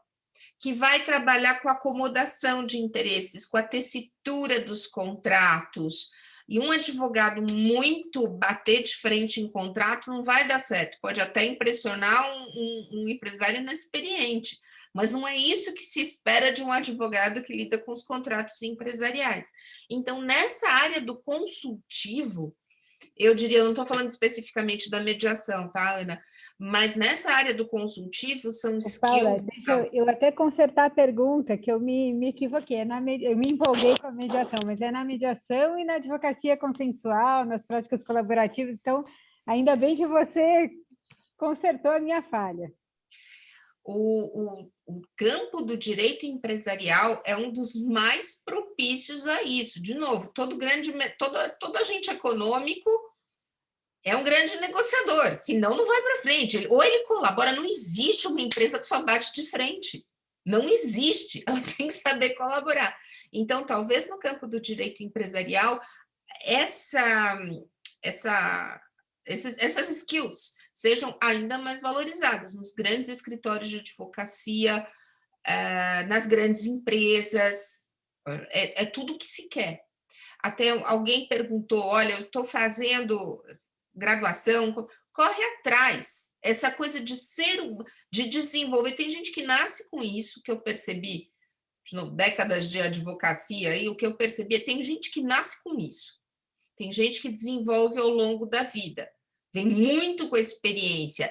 S4: que vai trabalhar com a acomodação de interesses, com a tessitura dos contratos. E um advogado muito bater de frente em contrato não vai dar certo. Pode até impressionar um empresário inexperiente, mas não é isso que se espera de um advogado que lida com os contratos empresariais. Então, nessa área do consultivo, eu diria, eu não estou falando especificamente da mediação, tá, Ana? Mas nessa área do consultivo são skills...
S3: Paula, deixa eu até consertar a pergunta, que eu me equivoquei. Eu me empolguei com a mediação, mas é na mediação e na advocacia consensual, nas práticas colaborativas. Então, ainda bem que você consertou a minha falha.
S4: O campo do direito empresarial é um dos mais propícios a isso. De novo, todo agente econômico é um grande negociador, senão não vai para frente. Ou ele colabora, não existe uma empresa que só bate de frente. Não existe, ela tem que saber colaborar. Então, talvez no campo do direito empresarial, essas skills sejam ainda mais valorizadas nos grandes escritórios de advocacia, nas grandes empresas, é tudo que se quer. Até alguém perguntou, olha, eu estou fazendo graduação, corre atrás, essa coisa de desenvolver, tem gente que nasce com isso, que eu percebi, de novo, décadas de advocacia, e o que eu percebi é que tem gente que nasce com isso, tem gente que desenvolve ao longo da vida, vem muito com a experiência.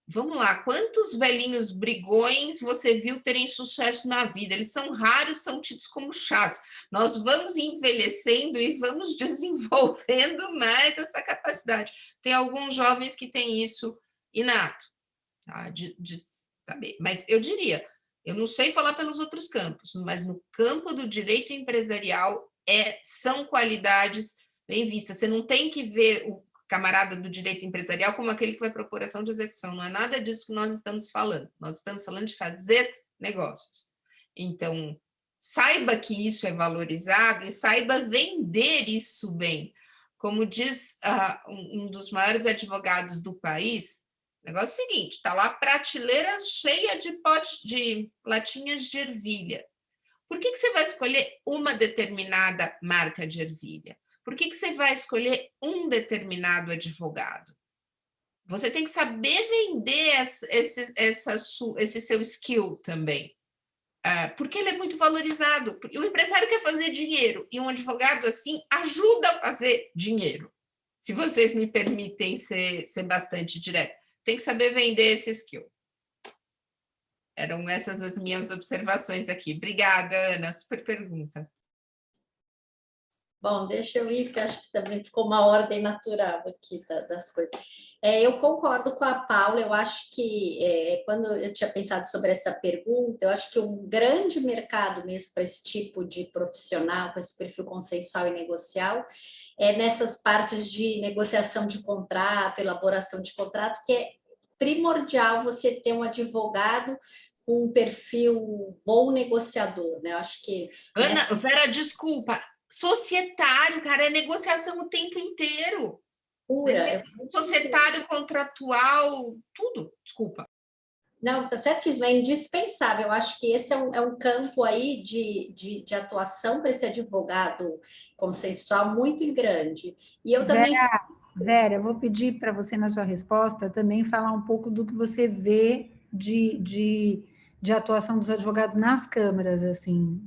S4: Vamos lá, quantos velhinhos brigões você viu terem sucesso na vida? Eles são raros, são tidos como chatos. Nós vamos envelhecendo e vamos desenvolvendo mais essa capacidade. Tem alguns jovens que têm isso inato, tá? de saber. Mas eu diria, eu não sei falar pelos outros campos, mas no campo do direito empresarial são qualidades bem vistas. Você não tem que ver o camarada do direito empresarial como aquele que vai propor ação de execução. Não é nada disso que nós estamos falando. Nós estamos falando de fazer negócios. Então, saiba que isso é valorizado e saiba vender isso bem. Como diz um dos maiores advogados do país, o negócio é o seguinte, está lá prateleira cheia de potes de latinhas de ervilha. Por que você vai escolher uma determinada marca de ervilha? Por que você vai escolher um determinado advogado? Você tem que saber vender esse seu skill também, porque ele é muito valorizado. E o empresário quer fazer dinheiro, e um advogado assim ajuda a fazer dinheiro. Se vocês me permitem ser bastante direto, tem que saber vender esse skill. Eram essas as minhas observações aqui. Obrigada, Ana, super pergunta.
S5: Bom, deixa eu ir, porque acho que também ficou uma ordem natural aqui das coisas. Eu concordo com a Paula, eu acho que, quando eu tinha pensado sobre essa pergunta, eu acho que um grande mercado mesmo para esse tipo de profissional, com esse perfil consensual e negocial, é nessas partes de negociação de contrato, elaboração de contrato, que é primordial você ter um advogado com um perfil bom negociador, né? Eu acho que...
S4: Ana, Vera, desculpa, societário, cara, é negociação o tempo inteiro.
S5: Pura.
S4: Societário, contratual, tudo, desculpa.
S5: Não, tá certíssimo, é indispensável. Eu acho que esse é um campo aí de atuação para esse advogado consensual muito grande. E eu também...
S2: Vera, eu vou pedir para você, na sua resposta, também falar um pouco do que você vê de atuação dos advogados nas câmaras, assim,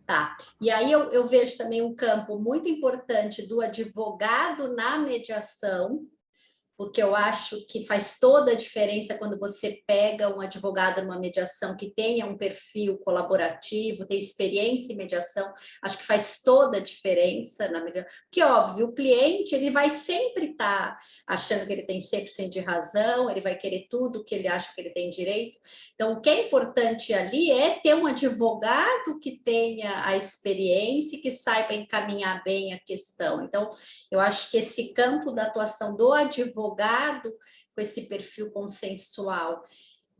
S5: Tá, e aí eu vejo também um campo muito importante do advogado na mediação, porque eu acho que faz toda a diferença quando você pega um advogado numa mediação que tenha um perfil colaborativo, tem experiência em mediação, acho que faz toda a diferença na mediação. Porque, óbvio, o cliente ele vai sempre estar achando que ele tem 100% de razão, ele vai querer tudo que ele acha que ele tem direito. Então, o que é importante ali é ter um advogado que tenha a experiência e que saiba encaminhar bem a questão. Então, eu acho que esse campo da atuação do advogado com esse perfil consensual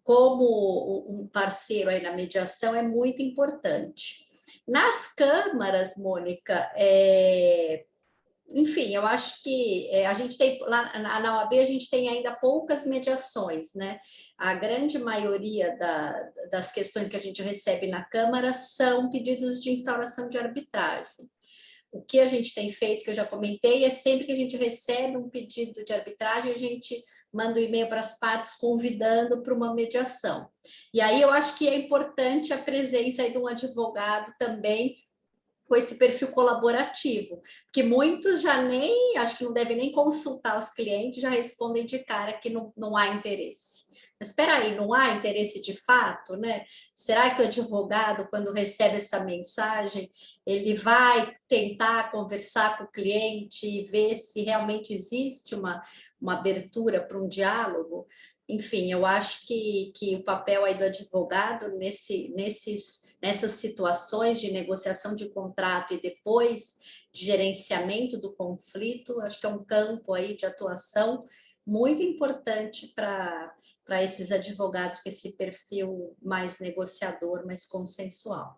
S5: como um parceiro aí na mediação é muito importante. Nas câmaras, Mônica, enfim, eu acho que a gente tem, lá na OAB, a gente tem ainda poucas mediações, né? A grande maioria das questões que a gente recebe na Câmara são pedidos de instauração de arbitragem. O que a gente tem feito, que eu já comentei, é sempre que a gente recebe um pedido de arbitragem, a gente manda um e-mail para as partes convidando para uma mediação. E aí eu acho que é importante a presença aí de um advogado também com esse perfil colaborativo, porque muitos já nem, acho que não devem nem consultar os clientes, já respondem de cara que não há interesse. Mas espera aí, não há interesse de fato, né? Será que o advogado, quando recebe essa mensagem, ele vai tentar conversar com o cliente e ver se realmente existe uma abertura para um diálogo? Enfim, eu acho que o papel aí do advogado nessas situações de negociação de contrato e depois de gerenciamento do conflito, acho que é um campo aí de atuação muito importante para esses advogados com esse perfil mais negociador, mais consensual.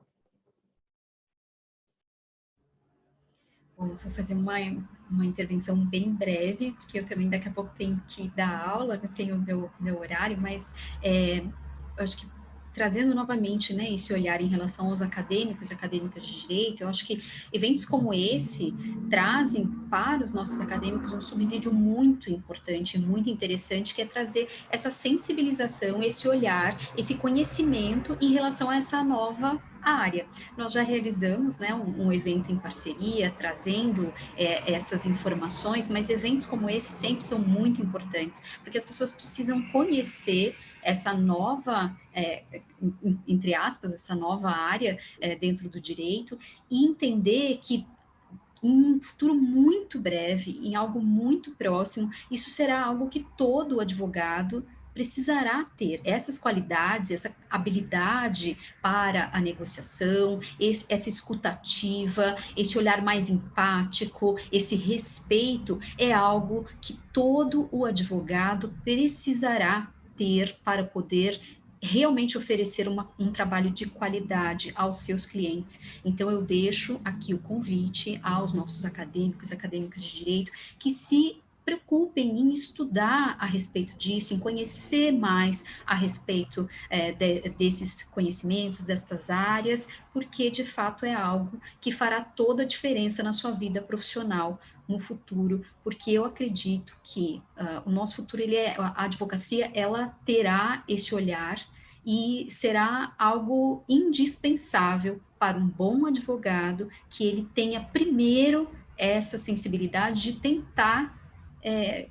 S6: Bom, eu vou fazer uma intervenção bem breve, porque eu também daqui a pouco tenho que dar aula, eu tenho o meu horário, mas eu acho que trazendo novamente, né, esse olhar em relação aos acadêmicos e acadêmicas de direito, eu acho que eventos como esse trazem para os nossos acadêmicos um subsídio muito importante, muito interessante, que é trazer essa sensibilização, esse olhar, esse conhecimento em relação a essa nova área. Nós já realizamos, né, um evento em parceria, trazendo essas informações, mas eventos como esse sempre são muito importantes, porque as pessoas precisam conhecer essa nova, entre aspas, essa nova área dentro do direito e entender que em um futuro muito breve, em algo muito próximo, isso será algo que todo advogado precisará ter essas qualidades, essa habilidade para a negociação, essa escutativa, esse olhar mais empático, esse respeito, é algo que todo o advogado precisará ter para poder realmente oferecer um trabalho de qualidade aos seus clientes. Então, eu deixo aqui o convite aos nossos acadêmicos e acadêmicas de direito que se preocupem em estudar a respeito disso, em conhecer mais a respeito desses conhecimentos, destas áreas, porque de fato é algo que fará toda a diferença na sua vida profissional no futuro, porque eu acredito que o nosso futuro, a advocacia, ela terá esse olhar e será algo indispensável para um bom advogado que ele tenha primeiro essa sensibilidade de tentar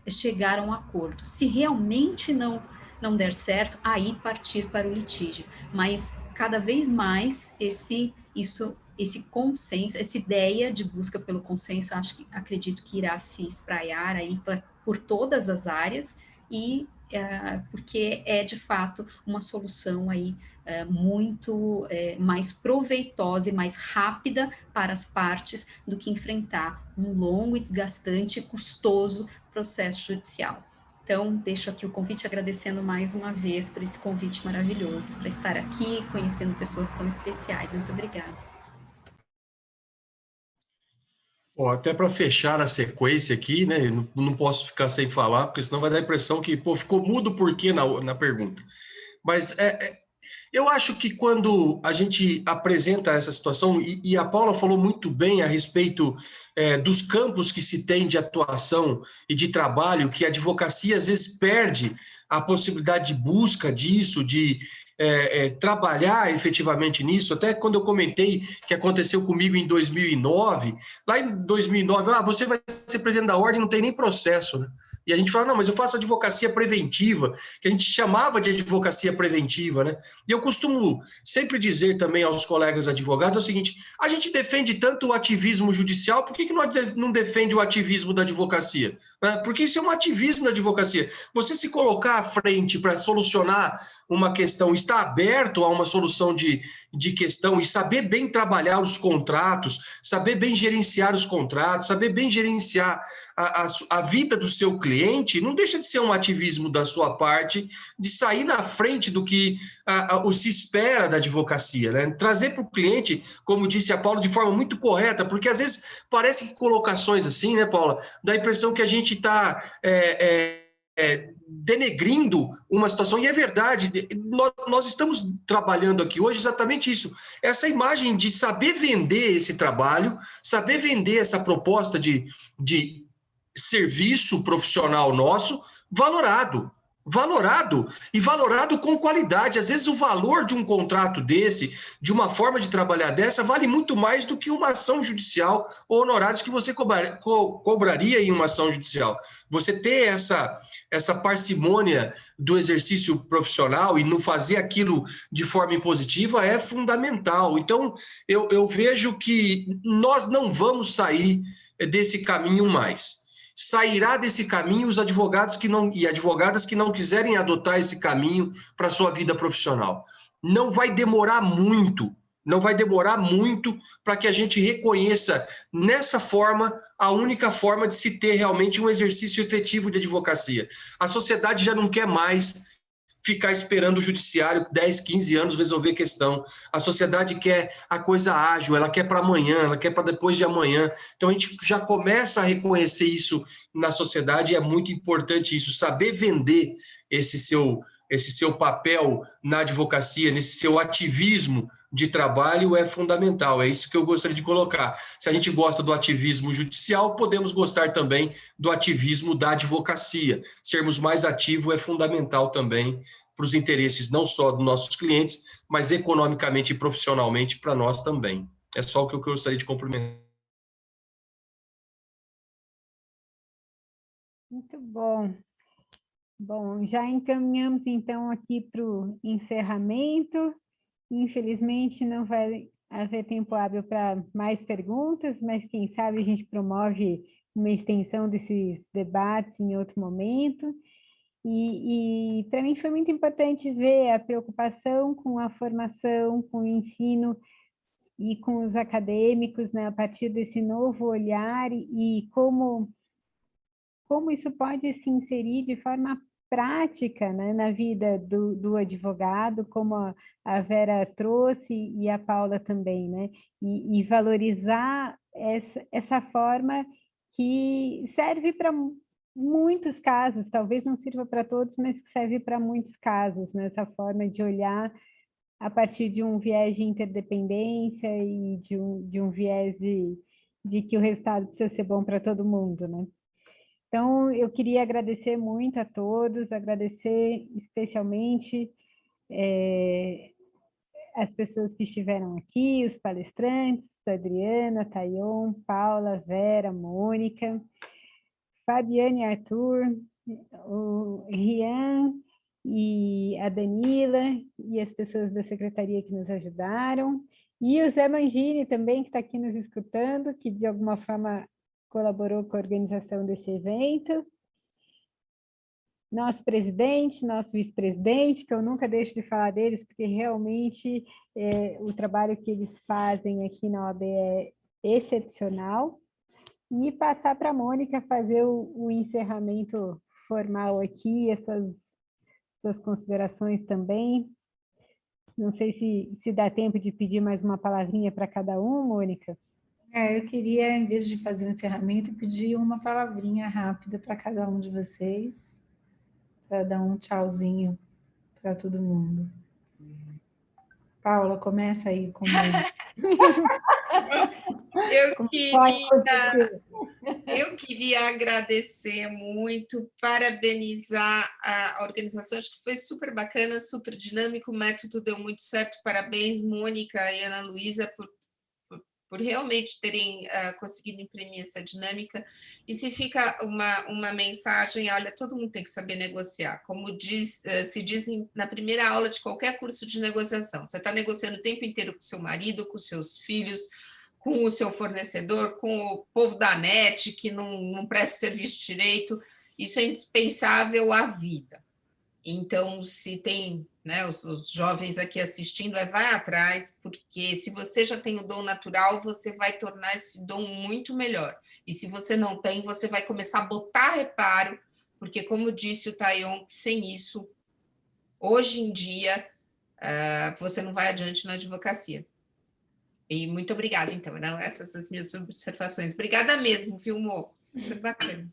S6: chegar a um acordo. Se realmente não der certo, aí partir para o litígio. Mas cada vez mais esse consenso, essa ideia de busca pelo consenso, acredito que irá se espraiar aí por todas as áreas e porque é de fato uma solução aí muito mais proveitosa e mais rápida para as partes do que enfrentar um longo e desgastante e custoso processo judicial. Então, deixo aqui o convite agradecendo mais uma vez por esse convite maravilhoso, para estar aqui conhecendo pessoas tão especiais. Muito obrigada.
S7: Até para fechar a sequência aqui, né? Não posso ficar sem falar, porque senão vai dar a impressão que ficou mudo por quê na pergunta. Mas eu acho que quando a gente apresenta essa situação, e a Paula falou muito bem a respeito dos campos que se tem de atuação e de trabalho, que a advocacia às vezes perde a possibilidade de busca disso, de trabalhar efetivamente nisso. Até quando eu comentei que aconteceu comigo em 2009, lá em 2009, você vai ser presidente da ordem, não tem nem processo, né? E a gente fala, não, mas eu faço advocacia preventiva, que a gente chamava de advocacia preventiva, né? E eu costumo sempre dizer também aos colegas advogados o seguinte: a gente defende tanto o ativismo judicial, por que não defende o ativismo da advocacia? Porque isso é um ativismo da advocacia. Você se colocar à frente para solucionar uma questão, estar aberto a uma solução de questão e saber bem trabalhar os contratos, saber bem gerenciar os contratos, saber bem gerenciar a vida do seu cliente, cliente, não deixa de ser um ativismo da sua parte de sair na frente do que se espera da advocacia, né? Trazer para o cliente, como disse a Paula, de forma muito correta, porque às vezes parece que colocações assim, né, Paula, dá a impressão que a gente está denegrindo uma situação, e é verdade, nós estamos trabalhando aqui hoje exatamente isso, essa imagem de saber vender esse trabalho, saber vender essa proposta de serviço profissional nosso, valorado e valorado com qualidade. Às vezes o valor de um contrato desse, de uma forma de trabalhar dessa, vale muito mais do que uma ação judicial ou honorários que você cobraria em uma ação judicial. Você ter essa parcimônia do exercício profissional e não fazer aquilo de forma impositiva é fundamental. Então, eu vejo que nós não vamos sair desse caminho mais. Sairá desse caminho os advogados e advogadas que não quiserem adotar esse caminho para a sua vida profissional. Não vai demorar muito para que a gente reconheça nessa forma a única forma de se ter realmente um exercício efetivo de advocacia. A sociedade já não quer mais ficar esperando o judiciário 10, 15 anos resolver questão. A sociedade quer a coisa ágil, ela quer para amanhã, ela quer para depois de amanhã. Então, a gente já começa a reconhecer isso na sociedade, e é muito importante isso, saber vender esse seu papel na advocacia, nesse seu ativismo de trabalho é fundamental, é isso que eu gostaria de colocar. Se a gente gosta do ativismo judicial, podemos gostar também do ativismo da advocacia. Sermos mais ativos é fundamental também para os interesses não só dos nossos clientes, mas economicamente e profissionalmente para nós também. É só o que eu gostaria de cumprimentar.
S3: Muito bom. Bom, já encaminhamos então aqui para o encerramento. Infelizmente não vai haver tempo hábil para mais perguntas, mas quem sabe a gente promove uma extensão desses debates em outro momento. E para mim foi muito importante ver a preocupação com a formação, com o ensino e com os acadêmicos, né, a partir desse novo olhar e como isso pode se inserir de forma prática, né, na vida do advogado, como a Vera trouxe e a Paula também, né, e valorizar essa forma que serve para muitos casos, talvez não sirva para todos, mas que serve para muitos casos, né, essa forma de olhar a partir de um viés de interdependência e de um viés de que o resultado precisa ser bom para todo mundo, né. Então, eu queria agradecer muito a todos, agradecer especialmente as pessoas que estiveram aqui, os palestrantes, Adriana, Tayon, Paula, Vera, Mônica, Fabiane, Arthur, o Rian e a Danila e as pessoas da secretaria que nos ajudaram, e o Zé Mangini também, que está aqui nos escutando, que de alguma forma colaborou com a organização desse evento. Nosso presidente, nosso vice-presidente, que eu nunca deixo de falar deles, porque realmente o trabalho que eles fazem aqui na OAB é excepcional. E passar para a Mônica fazer o encerramento formal aqui, as suas considerações também. Não sei se dá tempo de pedir mais uma palavrinha para cada um, Mônica.
S2: Eu queria, em vez de fazer o encerramento, pedir uma palavrinha rápida para cada um de vocês, para dar um tchauzinho para todo mundo. Paula, começa aí com
S4: Eu queria agradecer muito, parabenizar a organização, acho que foi super bacana, super dinâmico, o método deu muito certo, parabéns, Mônica e Ana Luísa, por realmente terem conseguido imprimir essa dinâmica. E se fica uma mensagem, olha, todo mundo tem que saber negociar, como se diz na primeira aula de qualquer curso de negociação. Você está negociando o tempo inteiro com seu marido, com seus filhos, com o seu fornecedor, com o povo da net, que não presta o serviço direito. Isso é indispensável à vida. Então, se tem, né, os jovens aqui assistindo, vai atrás, porque se você já tem o dom natural, você vai tornar esse dom muito melhor. E se você não tem, você vai começar a botar reparo porque, como disse o Tayon, sem isso, hoje em dia, você não vai adiante na advocacia. E muito obrigada, então, eram essas as minhas observações. Obrigada mesmo, viu, Mo? Super bacana.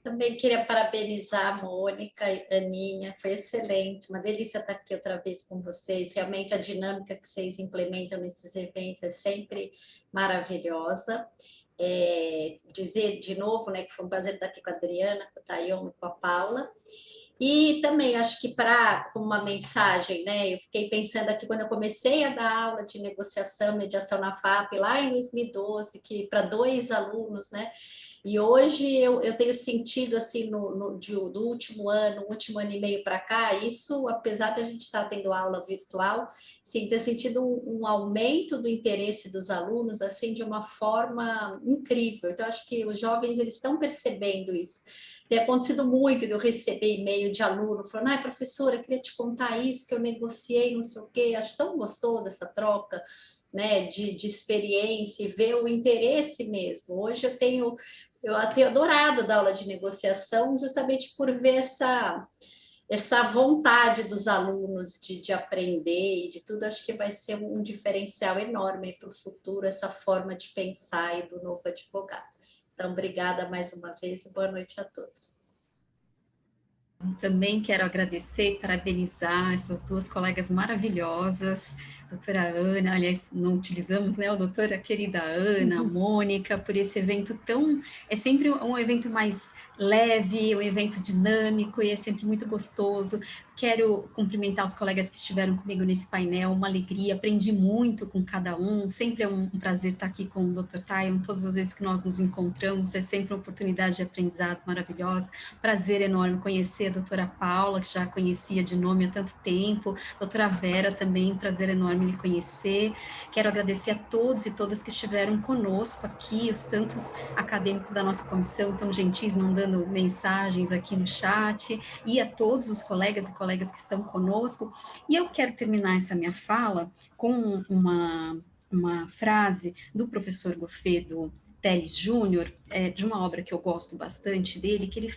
S5: Também queria parabenizar a Mônica e a Aninha, foi excelente, uma delícia estar aqui outra vez com vocês. Realmente a dinâmica que vocês implementam nesses eventos é sempre maravilhosa. Dizer de novo, né, que foi um prazer estar aqui com a Adriana, com o Tayon e com a Paula. E também acho que como uma mensagem, né, eu fiquei pensando aqui quando eu comecei a dar aula de negociação, mediação na FAP, lá em 2012, que para 2 alunos, né, e hoje eu tenho sentido, assim, do último ano e meio para cá, isso, apesar de a gente estar tendo aula virtual, sim, ter sentido um aumento do interesse dos alunos, assim, de uma forma incrível. Então, acho que os jovens, eles estão percebendo isso. Tem acontecido muito de eu receber e-mail de aluno falando, ai, professora, eu queria te contar isso, que eu negociei, não sei o quê. Acho tão gostoso essa troca, né, de experiência e ver o interesse mesmo. Hoje eu tenho adorado dar aula de negociação justamente por ver essa vontade dos alunos de aprender e de tudo. Acho que vai ser um diferencial enorme para o futuro, essa forma de pensar e do novo advogado. Então, obrigada mais uma vez e boa noite a todos.
S6: Também quero agradecer e parabenizar essas 2 colegas maravilhosas, doutora Ana, aliás, não utilizamos, né, a doutora querida Ana, a Mônica, por esse evento é sempre um evento mais leve, um evento dinâmico e é sempre muito gostoso. Quero cumprimentar os colegas que estiveram comigo nesse painel, uma alegria, aprendi muito com cada um, sempre é um prazer estar aqui com o Dr. Tayon, todas as vezes que nós nos encontramos, é sempre uma oportunidade de aprendizado maravilhosa, prazer enorme conhecer a doutora Paula, que já conhecia de nome há tanto tempo, doutora Vera também, prazer enorme lhe conhecer, quero agradecer a todos e todas que estiveram conosco aqui, os tantos acadêmicos da nossa comissão, tão gentis, mandando mensagens aqui no chat, e a todos os colegas e colegas que estão conosco, e eu quero terminar essa minha fala com uma frase do professor Goffredo Teles Júnior, de uma obra que eu gosto bastante dele, que ele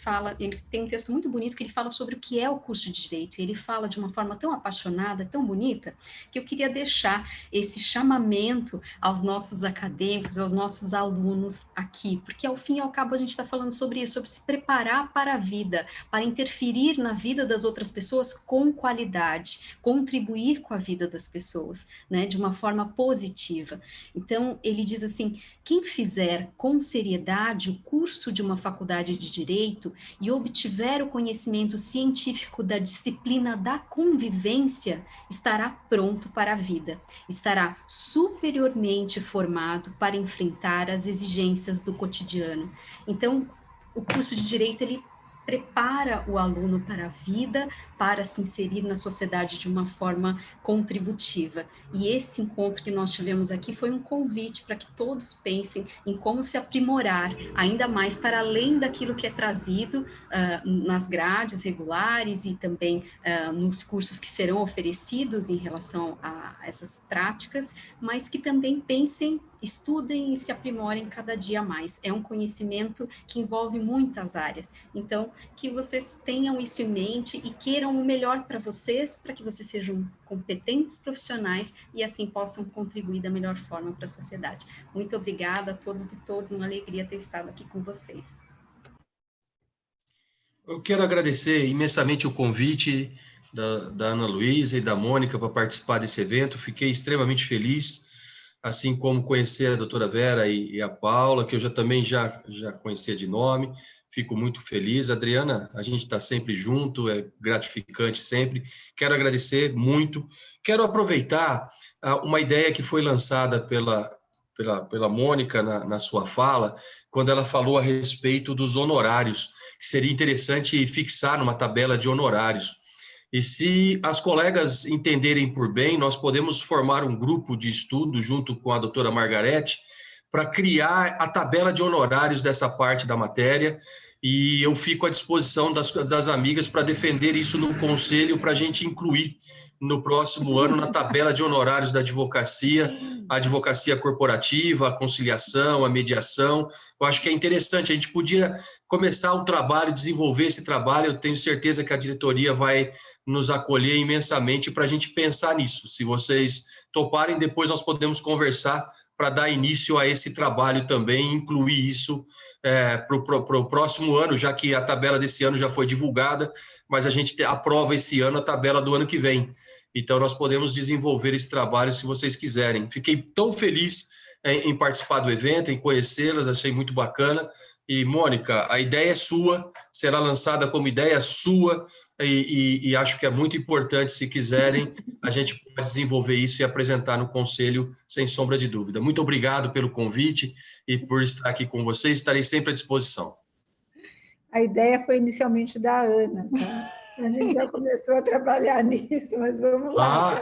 S6: tem um texto muito bonito que ele fala sobre o que é o curso de Direito, e ele fala de uma forma tão apaixonada, tão bonita, que eu queria deixar esse chamamento aos nossos acadêmicos, aos nossos alunos aqui, porque ao fim e ao cabo a gente está falando sobre isso, sobre se preparar para a vida, para interferir na vida das outras pessoas com qualidade, contribuir com a vida das pessoas, né, de uma forma positiva. Então, ele diz assim, quem fizer com seriedade o curso de uma faculdade de Direito e obtiver o conhecimento científico da disciplina da convivência, estará pronto para a vida, estará superiormente formado para enfrentar as exigências do cotidiano. Então, o curso de Direito, ele prepara o aluno para a vida, para se inserir na sociedade de uma forma contributiva. E esse encontro que nós tivemos aqui foi um convite para que todos pensem em como se aprimorar ainda mais para além daquilo que é trazido nas grades regulares e também nos cursos que serão oferecidos em relação a essas práticas, mas que também pensem, estudem e se aprimorem cada dia mais. É um conhecimento que envolve muitas áreas. Então, que vocês tenham isso em mente e queiram o melhor para vocês, para que vocês sejam competentes profissionais e assim possam contribuir da melhor forma para a sociedade. Muito obrigada a todos e todas, uma alegria ter estado aqui com vocês.
S7: Eu quero agradecer imensamente o convite da Ana Luísa e da Mônica para participar desse evento, fiquei extremamente feliz, assim como conhecer a doutora Vera e a Paula, que eu também já conhecia de nome. Fico muito feliz. Adriana, a gente está sempre junto, é gratificante sempre. Quero agradecer muito. Quero aproveitar uma ideia que foi lançada pela Mônica na sua fala, quando ela falou a respeito dos honorários, que seria interessante fixar numa tabela de honorários. E se as colegas entenderem por bem, nós podemos formar um grupo de estudo junto com a doutora Margarete para criar a tabela de honorários dessa parte da matéria. e eu fico à disposição das amigas para defender isso no conselho, para a gente incluir no próximo ano na tabela de honorários da advocacia, a advocacia corporativa, a conciliação, a mediação. Eu acho que é interessante, a gente podia começar o trabalho, desenvolver esse trabalho, eu tenho certeza que a diretoria vai nos acolher imensamente para a gente pensar nisso. Se vocês toparem, depois nós podemos conversar para dar início a esse trabalho também, incluir isso para o próximo ano, já que a tabela desse ano já foi divulgada, mas a gente aprova esse ano a tabela do ano que vem. Então, nós podemos desenvolver esse trabalho se vocês quiserem. Fiquei tão feliz em participar do evento, em conhecê-las, achei muito bacana. E, Mônica, a ideia é sua, será lançada como ideia sua, e acho que é muito importante, se quiserem, a gente pode desenvolver isso e apresentar no Conselho, sem sombra de dúvida. Muito obrigado pelo convite e por estar aqui com vocês, estarei sempre à disposição.
S2: A ideia foi inicialmente da Ana, tá? A gente já começou a trabalhar nisso, mas vamos lá.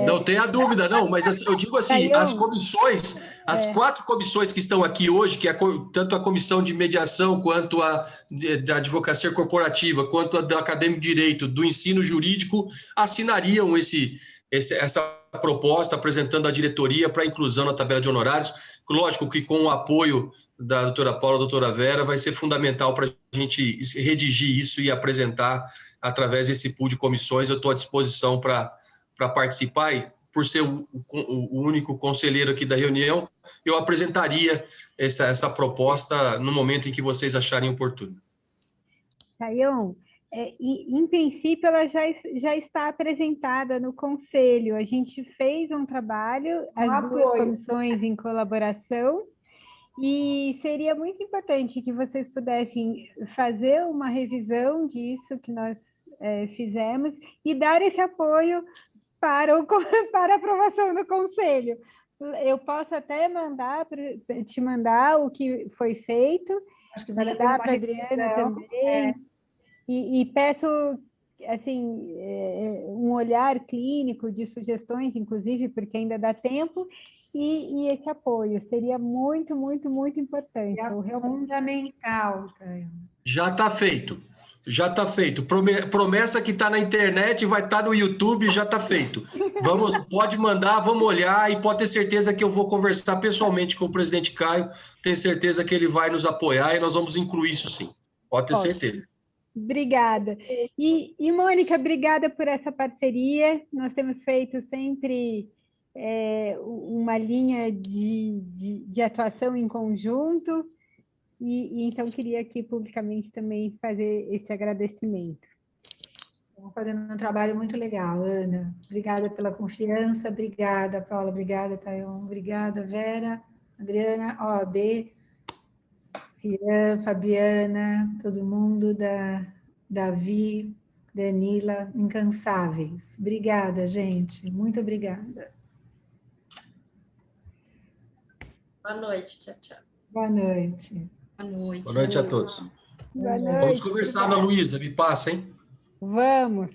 S7: Não tenha dúvida, não, mas eu digo assim, as comissões, as 4 comissões que estão aqui hoje, que é tanto a comissão de mediação, quanto da advocacia corporativa, quanto a do acadêmico de direito, do ensino jurídico, assinariam essa proposta, apresentando à diretoria para inclusão na tabela de honorários. Lógico que com o apoio da doutora Paula e da doutora Vera, vai ser fundamental para a gente redigir isso e apresentar através desse pool de comissões. Eu estou à disposição para participar, e por ser o único conselheiro aqui da reunião, eu apresentaria essa proposta no momento em que vocês acharem oportuno.
S3: Taion, em princípio, ela já está apresentada no Conselho. A gente fez um trabalho, as 2 comissões em colaboração, e seria muito importante que vocês pudessem fazer uma revisão disso que nós fizemos e dar esse apoio para a aprovação do Conselho. Eu posso até te mandar o que foi feito,
S2: acho que vale
S3: mandar para a Adriana também, e peço assim, um olhar clínico de sugestões, inclusive, porque ainda dá tempo, e esse apoio seria muito, muito, muito importante.
S2: É fundamental.
S7: Já está feito. Já está feito. Promessa que está na internet, vai estar no YouTube, já está feito. Pode mandar, vamos olhar, e pode ter certeza que eu vou conversar pessoalmente com o presidente Caio, tenho certeza que ele vai nos apoiar e nós vamos incluir isso sim. Pode ter certeza.
S3: Obrigada. E, Mônica, obrigada por essa parceria. Nós temos feito sempre uma linha de atuação em conjunto, e então queria aqui publicamente também fazer esse agradecimento.
S2: Estão fazendo um trabalho muito legal, Ana. Obrigada pela confiança, obrigada, Paula, obrigada, Taion, obrigada, Vera, Adriana, OAB, Rian, Fabiana, todo mundo, Davi, Danila, incansáveis. Obrigada, gente, muito obrigada.
S5: Boa noite, tchau, tchau.
S2: Boa noite.
S6: Boa noite.
S7: Boa noite a todos.
S3: Boa noite.
S7: Vamos conversar, Ana Luísa, me passa, hein?
S3: Vamos.